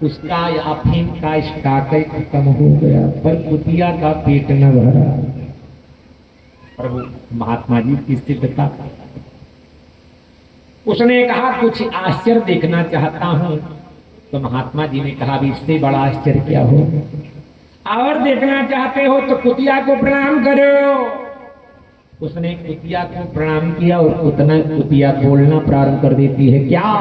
उसका अफीम का स्टॉक ही खत्म हो गया, पर कुतिया का पेट न भरा। प्रभु महात्मा जी की सिद्धता, उसने कहा कुछ आश्चर्य देखना चाहता हूं। तो महात्मा जी ने कहा भी इससे बड़ा आश्चर्य क्या हो, और देखना चाहते हो तो कुतिया को प्रणाम करो। उसने कुतिया को प्रणाम किया और उतना कुतिया बोलना प्रारंभ कर देती है, क्या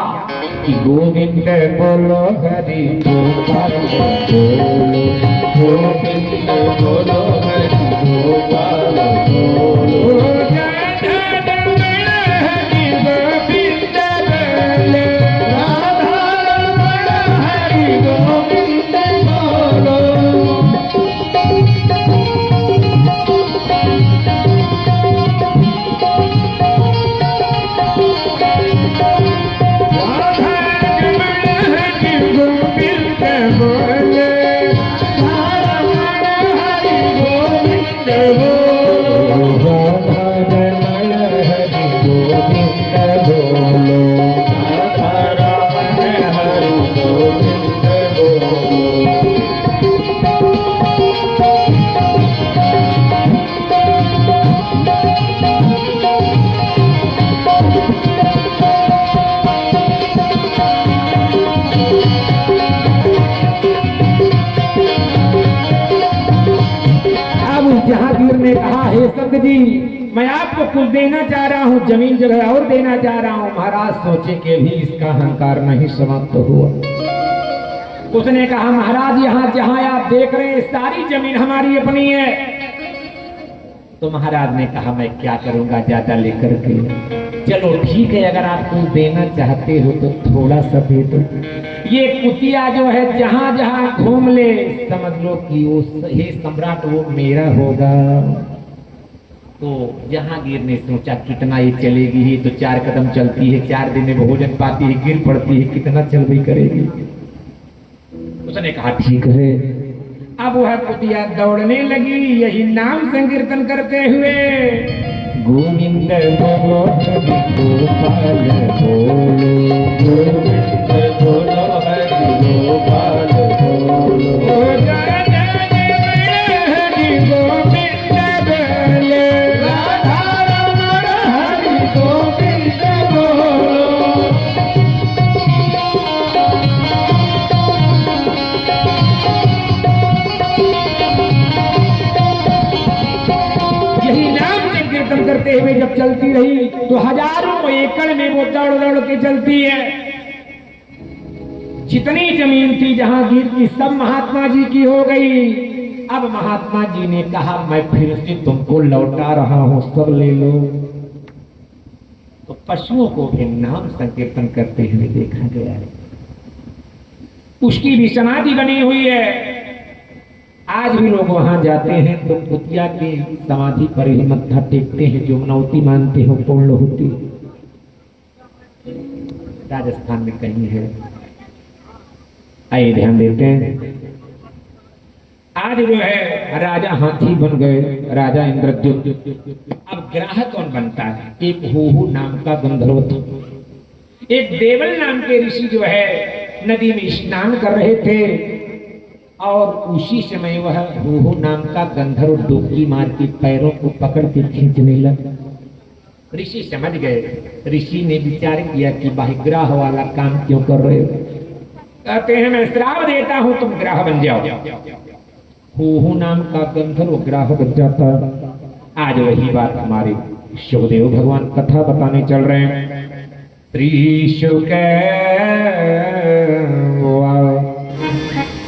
कि गोविंद बोलो हरि गोपाल बोलो, गोविंद बोलो हरि गोपाल बोलो, जहांगीर ने कहा, हे संत जी मैं आपको कुछ देना चाह रहा हूँ, जमीन जगह और देना चाह रहा हूँ। महाराज सोचे कि भी इसका अहंकार नहीं समाप्त हुआ। उसने कहा, महाराज यहाँ जहाँ आप देख रहे हैं सारी जमीन हमारी अपनी है, तो महाराज ने कहा मैं क्या करूंगा ज्यादा लेकर के। चलो ठीक है, अगर आप कुछ देना चाहते हो तो थोड़ा सा दे दो। ये कुतिया जो है जहां जहां घूम ले समझ लो कि वो हे सम्राट वो मेरा होगा। तो जहांगीर ने सोचा कितना ये चलेगी, ये तो 4 कदम चलती है, 4 दिन में भोजन पाती है, गिर पड़ती है, कितना चल भी करेगी। उसने कहा ठीक है। अब वह कुतिया दौड़ने लगी यही नाम संकीर्तन करते हुए, गोविंद बोलो गोपाल बोलो, गोविंद बोलो गोपाल बोलो, करते हुए जब चलती रही तो हजारों एकड़ में वो दौड़ दौड़ के चलती है। जितनी जमीन थी जहांगीर की सब महात्मा जी की हो गई। अब महात्मा जी ने कहा मैं फिर से तुमको लौटा रहा हूं, सब ले लो। तो पशुओं को भी नाम संकीर्तन करते हुए देखा गया है। उसकी भी समाधि बनी हुई है। आज भी लोग वहां जाते हैं तो कुतिया की समाधि पर ही मत्था टेकते हैं, जो मनौती मानते हो पूर्ण होती। राजस्थान में कहीं है, आइए ध्यान देते हैं। आज जो है राजा हाथी बन गए, राजा इंद्रद्युम्न। अब ग्राह कौन बनता है? एक होहू नाम का गंधर्व था। एक देवल नाम के ऋषि जो है नदी में स्नान कर रहे थे और उसी समय वह होहू नाम का गंधर्व डुबकी मार के पैरों को पकड़ के खींचने लगा। ऋषि समझ गए। ऋषि ने विचार किया कि भाई ग्राह वाला काम क्यों कर रहे हो? कहते हैं मैं श्राप देता हूं तुम ग्राह बन जाओ। होहू नाम का गंधर्व ग्राह बन जाता। आज वही बात हमारे शिवदेव भगवान कथा बताने चल रहे हैं। त्रिशुक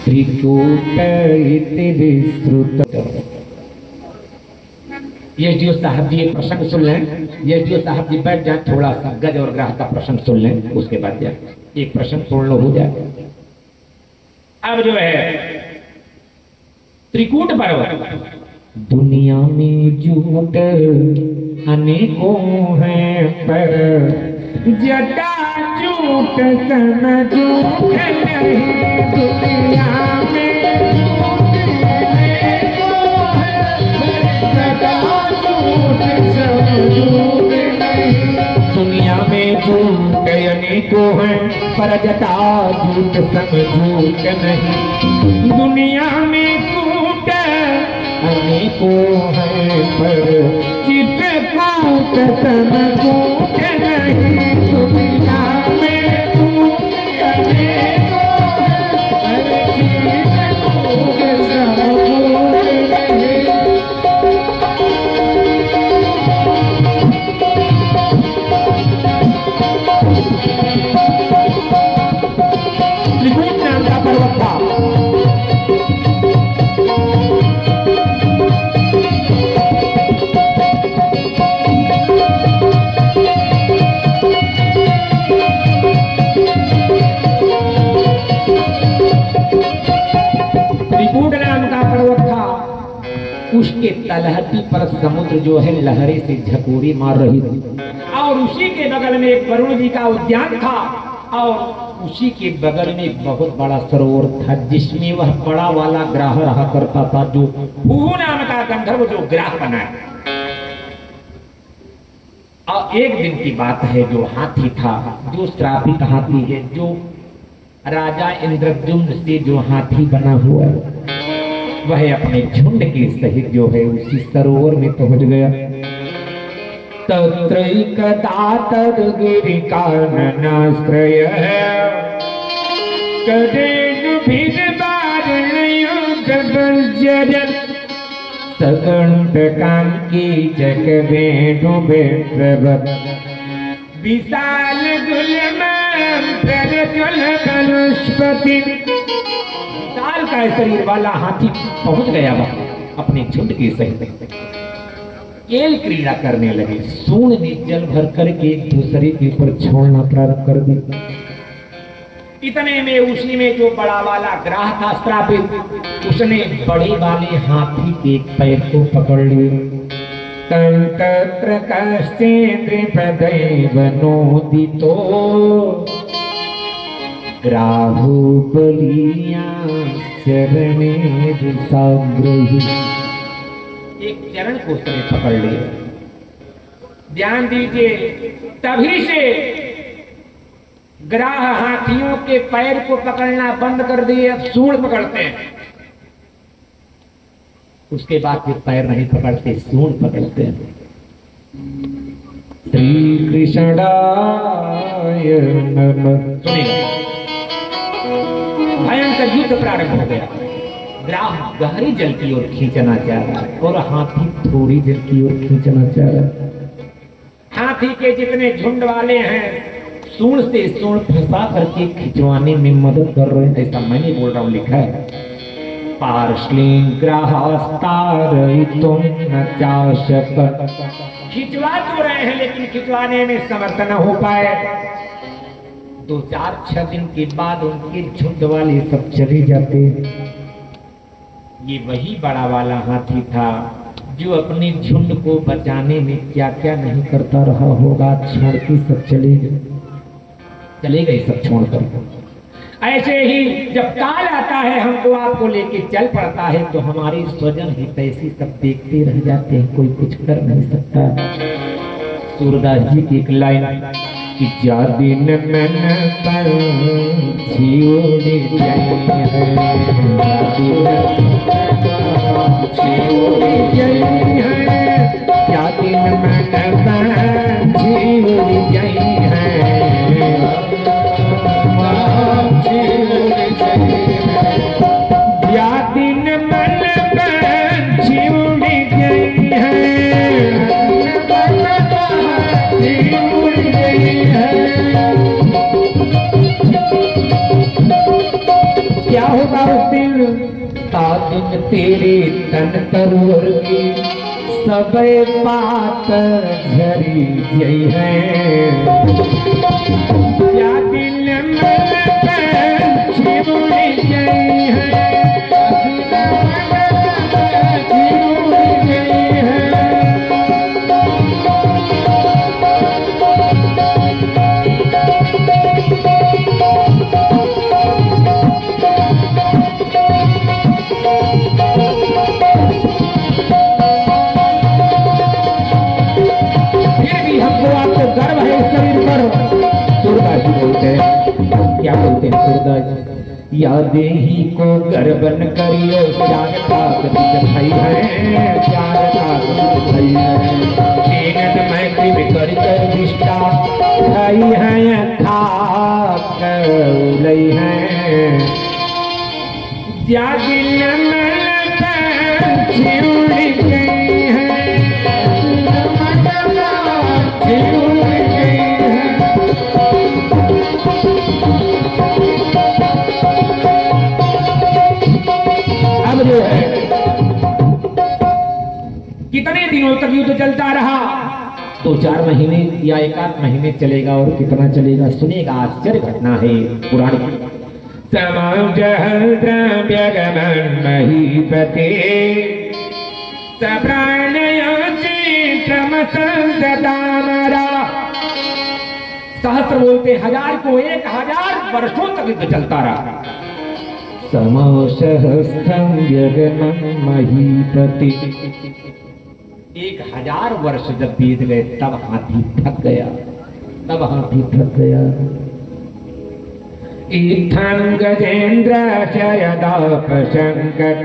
त्रिकूट यशडियो साहब जी एक प्रसंग सुन लें। यशडियो साहब जी बैठ जाए, थोड़ा सा गज और ग्राह का प्रसंग सुन लें, उसके बाद जाए एक प्रसंग पूर्ण हो जाए। अब जो है त्रिकूट पर्वत, दुनिया में झूठ अनेकों हैं पर जटा झूठ समझो नहीं। दुनिया में झूठ अनेकों हैं जटा झूठ समझो नहीं। दुनिया में झूठ अनेकों हैं पर जटा झूठ समझो नहीं। दुनिया में कूट अनेकों हैं पर चित्रकूट समझो नहीं। दुनिया में कूट अनेकों हैं पर चित्रकूट समझो नहीं। त्रिकूट नाम का पर्वत था। त्रिकूट नाम का पर्वत था। उसके तलहटी पर समुद्र जो है लहरें से झकोरी मार रही थी और उसी के बगल में एक वरुण जी का उद्यान था और उसी के बगल में एक बहुत बड़ा सरोवर था जिसमें वह बड़ा वाला ग्राह रहा करता था, जो होहू नाम का गंधर्व जो ग्राह बना है। और एक दिन की बात है, जो हाथी था, जो श्रापित हाथी है, जो राजा इंद्रद्युम्न से जो हाथी बना हुआ है, वह अपने झुंड के सहित जो है उसी सरोवर में पहुंच गया। तत्रैकदा तद्गिरिकाननाश्रय कदेनुभिर्वारणयुगवर्जयन् सगुण्डकाङ्की जगवेणुवेत्रवत् विशाल गुलमं प्रज्वलधनुष्पति। विशाल का शरीर वाला हाथी पहुंच गया वहां अपने झुंड के सहित। खेल क्रीड़ा करने लगे। सूंड ने जल भर करके एक दूसरे के ऊपर छोड़ना प्रारंभ कर दी। इतने में उसी में जो बड़ा वाला ग्राह था श्रापित, उसने बड़े वाले हाथी के एक पैर को पकड़ लिया। तत्र कश्चिद् नोदितो ग्राहो बलिया चरणे साग्रही। एक चरण को उसने पकड़ लिया। ध्यान दीजिए, तभी से ग्राह हाथियों के पैर को पकड़ना बंद कर दिए, अब सूंड पकड़ते हैं। उसके बाद फिर पैर नहीं पकड़ते, सूंड पकड़ते हैं। श्री कृष्णाय नमः। सुनिएगा, भयंकर युद्ध प्रारंभ हो गया। ग्राह गहरे जल की ओर खींचना चाह रहा है और हाथी थोड़ी जल की ओर खींचना चाह रहा है। हाथी के जितने झुंड वाले हैं सूंड से सूंड फंसा करके खिंचवाने में मदद कर रहे हैं। ऐसा मैं नहीं बोल रहा हूं, लिखा है पार्श्लिंग ग्राहस्तारयितुं न चाशक। खिंचवा तो रहे हैं लेकिन खिंचवाने में समर्थ न हो पाए। 2-4-6 दिन के बाद उनके झुंड वाले सब चले जाते। ये वही बड़ा वाला हाथी था जो अपने झुंड को बचाने में क्या क्या नहीं करता रहा होगा। छोड़ के सब चले गए सब छोड़कर। ऐसे ही जब काल आता है हमको आपको लेके चल पड़ता है तो हमारे स्वजन ही तैसी सब देखते रह जाते हैं, कोई कुछ कर नहीं सकता। सूरदास जी की एक लाइन कि जा दिन मन पर छियोड़े जाए हैं, क्या दिन मन पर छियोड़े जाए हैं। या दिन मन पर छियोड़े जाए हैं, छियोड़े जाए हैं। क्या होगा उस दिन? ता दिन तेरे तन तरुवर की सब बात झरी जई है। या दिन मन पर छियोड़े जाए हैं, छियोड़े जाए हैं। गर्व है इस शरीर पर। सूरदास जी बोलते हैं, क्या बोलते हैं सूरदास? या देही को गर्वन करियो चार ताकत दिखाई है, चार ताकत दिखाई है। चेनन मैत्री में कर विष्टा खाई है, खाक उलई है। या दिल मन पर छियोड़े गई है, छियोड़े गई है। अब जो है कितने दिनों तक युद्ध चलता रहा? 2-4 महीने या 1-8 महीने चलेगा। और कितना चलेगा सुनेगा, आश्चर्य घटना है पुराण की। महीपते सहस्त्र बोलते 1000 को 1000 वर्षों तक युद्ध चलता रहा। समोसहस्त्रं यगनं महीपते। 1000 वर्ष जब बीत गए तब हाथी थक गया, तब हाथी थक गया। इत्थं गजेन्द्रस्य यदापसंकट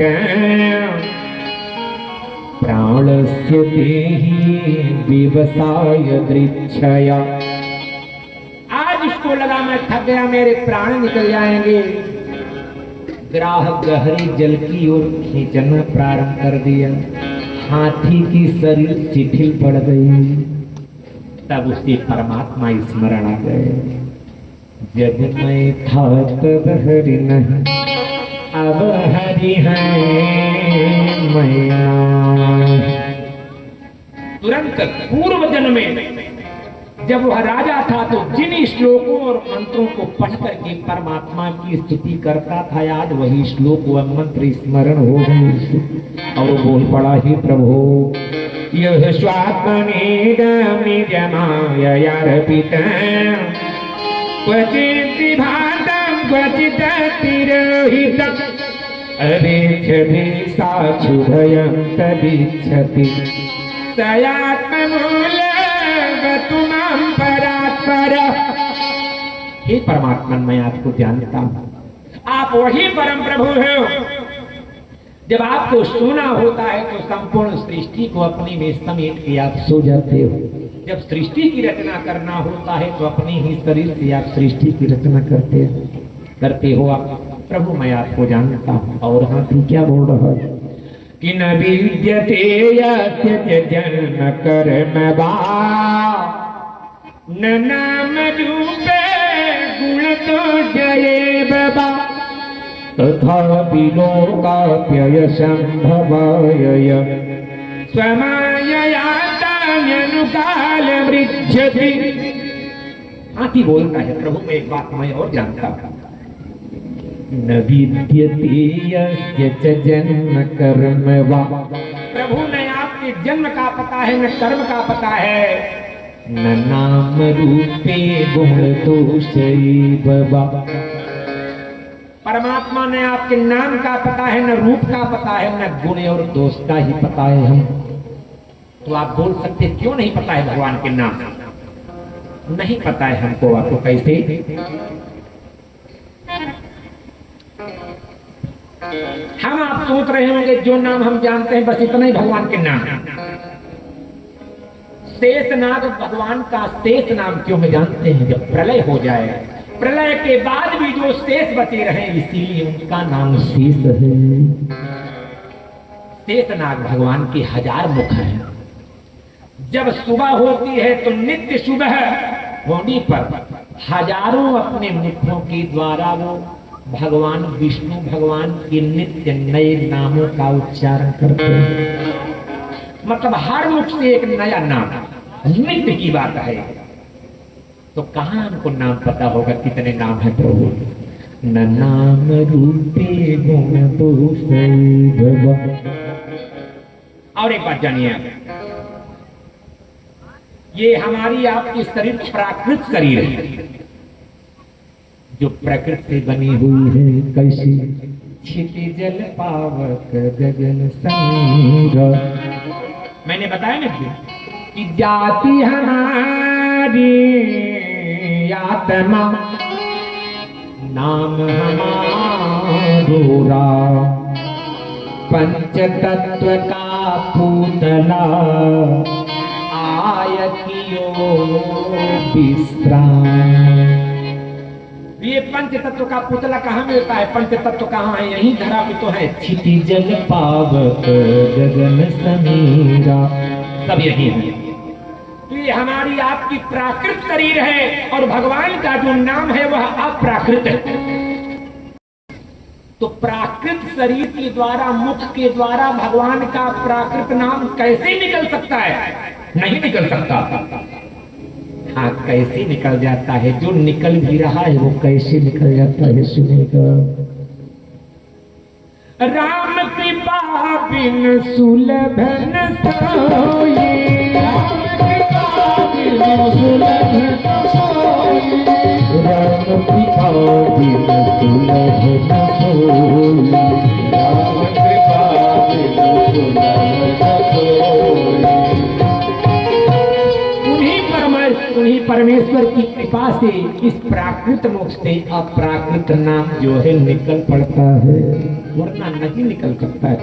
प्राणस्य देहि विवसाय दृच्छया। आज इसको लगा मैं थक गया, मेरे प्राण निकल जाएंगे। ग्राह गहरे जल की ओर खींचना प्रारंभ कर दिया। हाथी की शरीर शिथिल पड़ गई। तब उसे परमात्मा स्मरण आ गए। जब मैं था तब हरि नहीं, अब हरि है मैया। प्राकृत पूर्व जन्म में जब वह राजा था तो जिन श्लोकों और मंत्रों को पढ़ करके परमात्मा की स्तुति करता था, आज वही श्लोक व मंत्र स्मरण हो गए और बोल पड़ा, ही प्रभु यह स्वात्मनेदमिदमाययार्पितं क्वचित् विभातं क्वचित् तिरोहितं अवेक्षति साक्षुभयं तदिच्छति सयात्ममूलवतुमां परात्पर। हे परमात्मा, मैं आपको जानता हूं, आप वही परम प्रभु हो। जब आपको सोना होता है तो संपूर्ण सृष्टि को अपने में समेट के आप सो जाते हो। जब सृष्टि की रचना करना होता है तो अपने ही शरीर से आप सृष्टि की रचना करते हो आप। प्रभु, मैं आपको जानता हूँ। और हाथी क्या बोल रहा है कि न विद्यते यस्य जन्म कर्म वा न नाम रूपे गुण तो जये बाबा तथा विलोकाप्यय संभवाय स्वमाययातान्यनुकाल मृच्छति। हाथी बोलता है, प्रभु मैं एक बात मैं और जानता हूँ, न विद्यते यस्य च जन्म कर्म वा। प्रभु न आपके जन्म का पता है न कर्म का पता है, न नाम रूपे गुण दोषैव वा। परमात्मा ने आपके नाम का पता है, न रूप का पता है, न गुण और दोष का ही पता है हम। तो आप बोल सकते क्यों नहीं पता है भगवान के नाम? नहीं पता है हमको, आपको कैसे? हम आप सोच रहे होंगे जो नाम हम जानते हैं बस इतना ही भगवान के नाम है। शेष नाग भगवान का शेष नाम क्यों हम जानते हैं? जब प्रलय हो जाए, प्रलय के बाद भी जो शेष बचे रहे इसीलिए उनका नाम शेष है। शेषनाग भगवान के 1000 मुख हैं। जब सुबह होती है तो नित्य सुबह होने पर हजारों अपने मुखों के द्वारा वो भगवान विष्णु भगवान के नित्य नए नामों का उच्चारण करते हैं। मतलब हर मुख से एक नया नाम, नित्य की बात है। तो कहाँ हमको नाम पता होगा कितने नाम है प्रभु? न नाम रूपे गुण दोषैव वा। और एक बात जानिए, ये हमारी आपकी शरीर प्राकृत शरीर है जो प्रकृति से बनी हुई है। कैसी? क्षितिजल पावक गगन समीर। मैंने बताया ना कि जाति हमारी आत्मा, नाम हमारो राम, पंच तत्व का पूतला आय कियो विश्राम। ये पंच तत्व का पुतला कहाँ मिलता है? पंच तत्व कहाँ है? यही धरा भी तो है। क्षितिजल पावक गगन समीरा, सब यही है। तो ये हमारी आपकी प्राकृत शरीर है और भगवान का जो नाम है वह अप्राकृत है। तो प्राकृत शरीर के द्वारा, मुख के द्वारा भगवान का प्राकृत नाम कैसे निकल सकता है? नहीं निकल सकता। हाँ, कैसे निकल जाता है? जो निकल भी रहा है वो कैसे निकल जाता है सुनेगा। राम कृपा बिन सुलभ न सोई, राम कृपा बिन सुलभ न सोई, राम कृपा बिन सुलभ न सोई, राम कृपा बिन सुलभ न सोई। उन्हीं परमेश्वर की कृपा से इस प्राकृत मुख से अप्राकृत नाम जो है निकल पड़ता है, वरना नहीं निकल सकता है,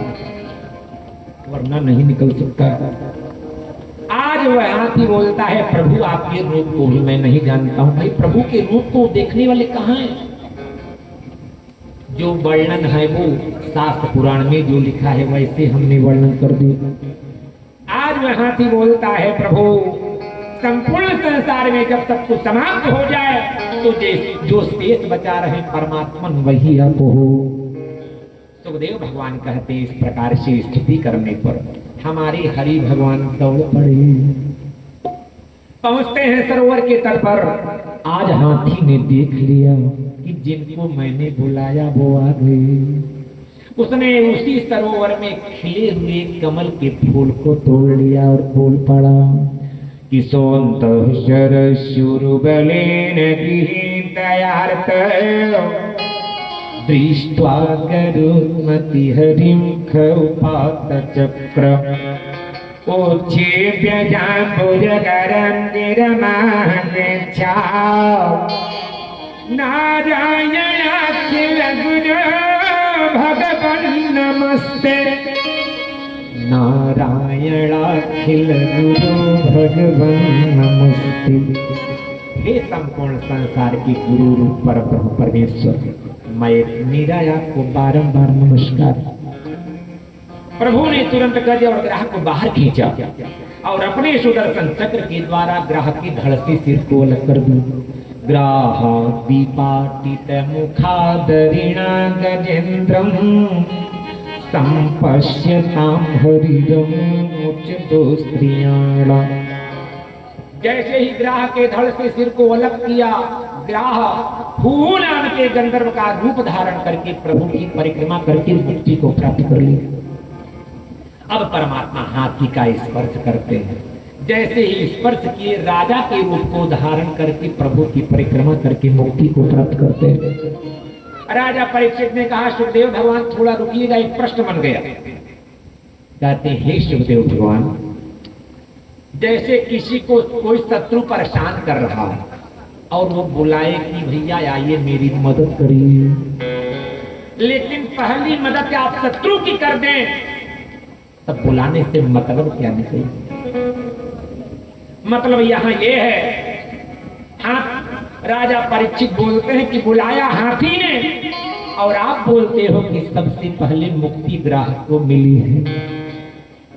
वरना नहीं निकल सकता है। आज वह हाथी बोलता है, प्रभु आपके रूप को भी मैं नहीं जानता हूं। भाई, प्रभु के रूप को देखने वाले कहाँ हैं? जो वर्णन है वो शास्त्र पुराण में जो लिखा है वैसे हमने वर्णन कर दिया। आज वह हाथी बोलता है, प्रभु संपूर्ण संसार में जब सब कुछ समाप्त हो जाए तो जो शेष बचा रहे परमात्मा वही आप हो। सुखदेव भगवान कहते इस प्रकार से स्तुति करने पर हमारे हरि भगवान दौड़ पड़े। पहुंचते हैं सरोवर के तट पर। आज हाथी ने देख लिया कि जिनको मैंने बुलाया वो आ गए। उसने उसी सरोवर में खिले हुए कमल के फूल को तोड़ लिया और बोल पड़ा कि सोंत शरशुरुबलेन गीतायार्थ दृष्ट्वा करुमति हरिं खौपात चक्र उच्छेद्य जाम्बुजकरं निरमान्यच्छा नारायणाखिल गुरो भगवन् नमस्ते नारायणाखिल गुरो भगवन् नमस्ते। हे संपूर्ण संसार के गुरु रूप परब्रह्म परमेश्वर, मैं मीरा आपको बारंबार नमस्कार। प्रभु ने तुरंत गज और ग्राह को बाहर खींचा और अपने सुदर्शन चक्र के द्वारा ग्राह के धड़ से सिर को अलग कर दी। ग्राह दीपाटित मुखादरिणा गजेन्द्रम संपश्यतां हरिदं उच्चतो स्त्रियाणा। जैसे ही ग्राह के धड़ से सिर को अलग किया, ग्राह फूल नाम के गंधर्व का रूप धारण करके प्रभु की परिक्रमा करके मुक्ति को प्राप्त कर ली। अब परमात्मा हाथी का स्पर्श करते हैं। जैसे ही स्पर्श किए, राजा के रूप को धारण करके प्रभु की परिक्रमा करके मुक्ति को प्राप्त करते हैं। राजा परीक्षित ने कहा, सुखदेव भगवान थोड़ा रुकिएगा, एक प्रश्न बन गया। कहते हे सुखदेव भगवान, जैसे किसी को कोई शत्रु परेशान कर रहा है और वो बुलाए कि भैया आइए मेरी मदद करिए, लेकिन पहली मदद आप शत्रु की कर दें, तब बुलाने से मतलब क्या निकले? मतलब यहाँ ये है, हाँ राजा परीक्षित बोलते हैं कि बुलाया हाथी ने, और आप बोलते हो कि सबसे पहले मुक्ति ग्राहक को मिली है।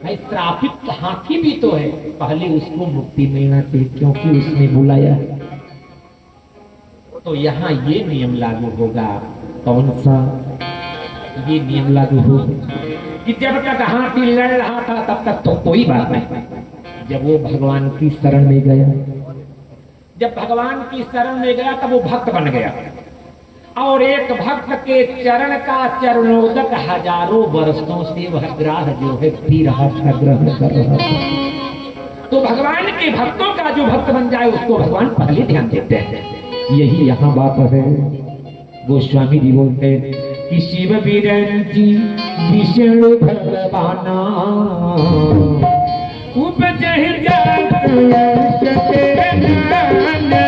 भाई श्रापित हाथी भी तो है, पहले उसको मुक्ति मिलना चाहिए क्योंकि उसने बुलाया। तो यहाँ ये नियम लागू होगा। कौन सा? ये नियम लागू होगा कि जब तक हाथी लड़ रहा था तब तक तो कोई बात नहीं, जब वो भगवान की शरण में गया, जब भगवान की शरण में गया तब वो भक्त बन गया। और एक भक्त के चरण का चरणोदक हजारों वर्षों से वह ग्राह जो है पी रहा था, ग्रहण कर रहा था। तो भगवान के भक्तों का जो भक्त बन जाए उसको भगवान पहले ध्यान देते हैं। यही यहाँ बात है। गोस्वामी जी बोलते हैं कि शिव विरंची विष्णु भगवाना उपजहि जात सते नाना,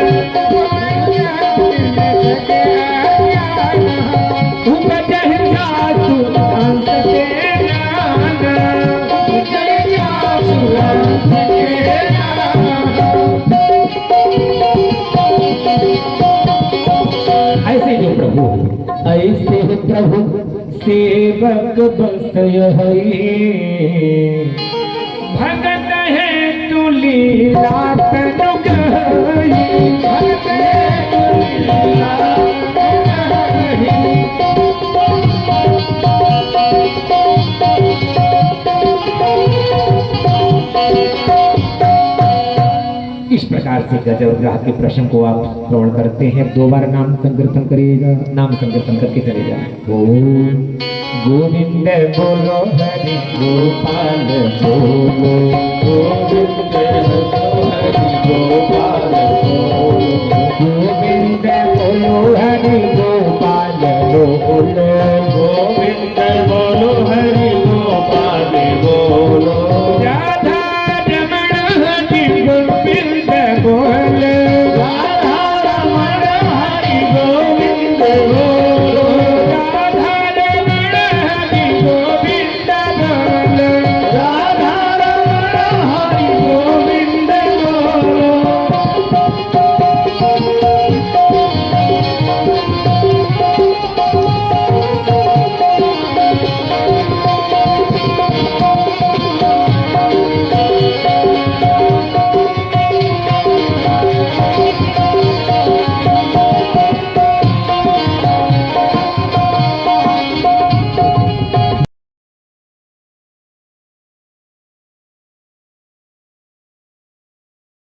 उपजहि जात सते नाना, उपजहि जात सते नाना। ऐसे जो प्रभु, ऐसे प्रभु सेवक बसय है, भगत है तू लीला तनु गई, भगत है तू लीला तनु गई। इस प्रकार से गज और ग्राह के प्रश्न को आप श्रवण करते हैं। 2 बार नाम संकीर्तन करिएगा, नाम संकीर्तन करके चले जाए। ओम गोविंद बोलो हरि गोपाल बोलो, गोविंद बोलो हरि गोपाल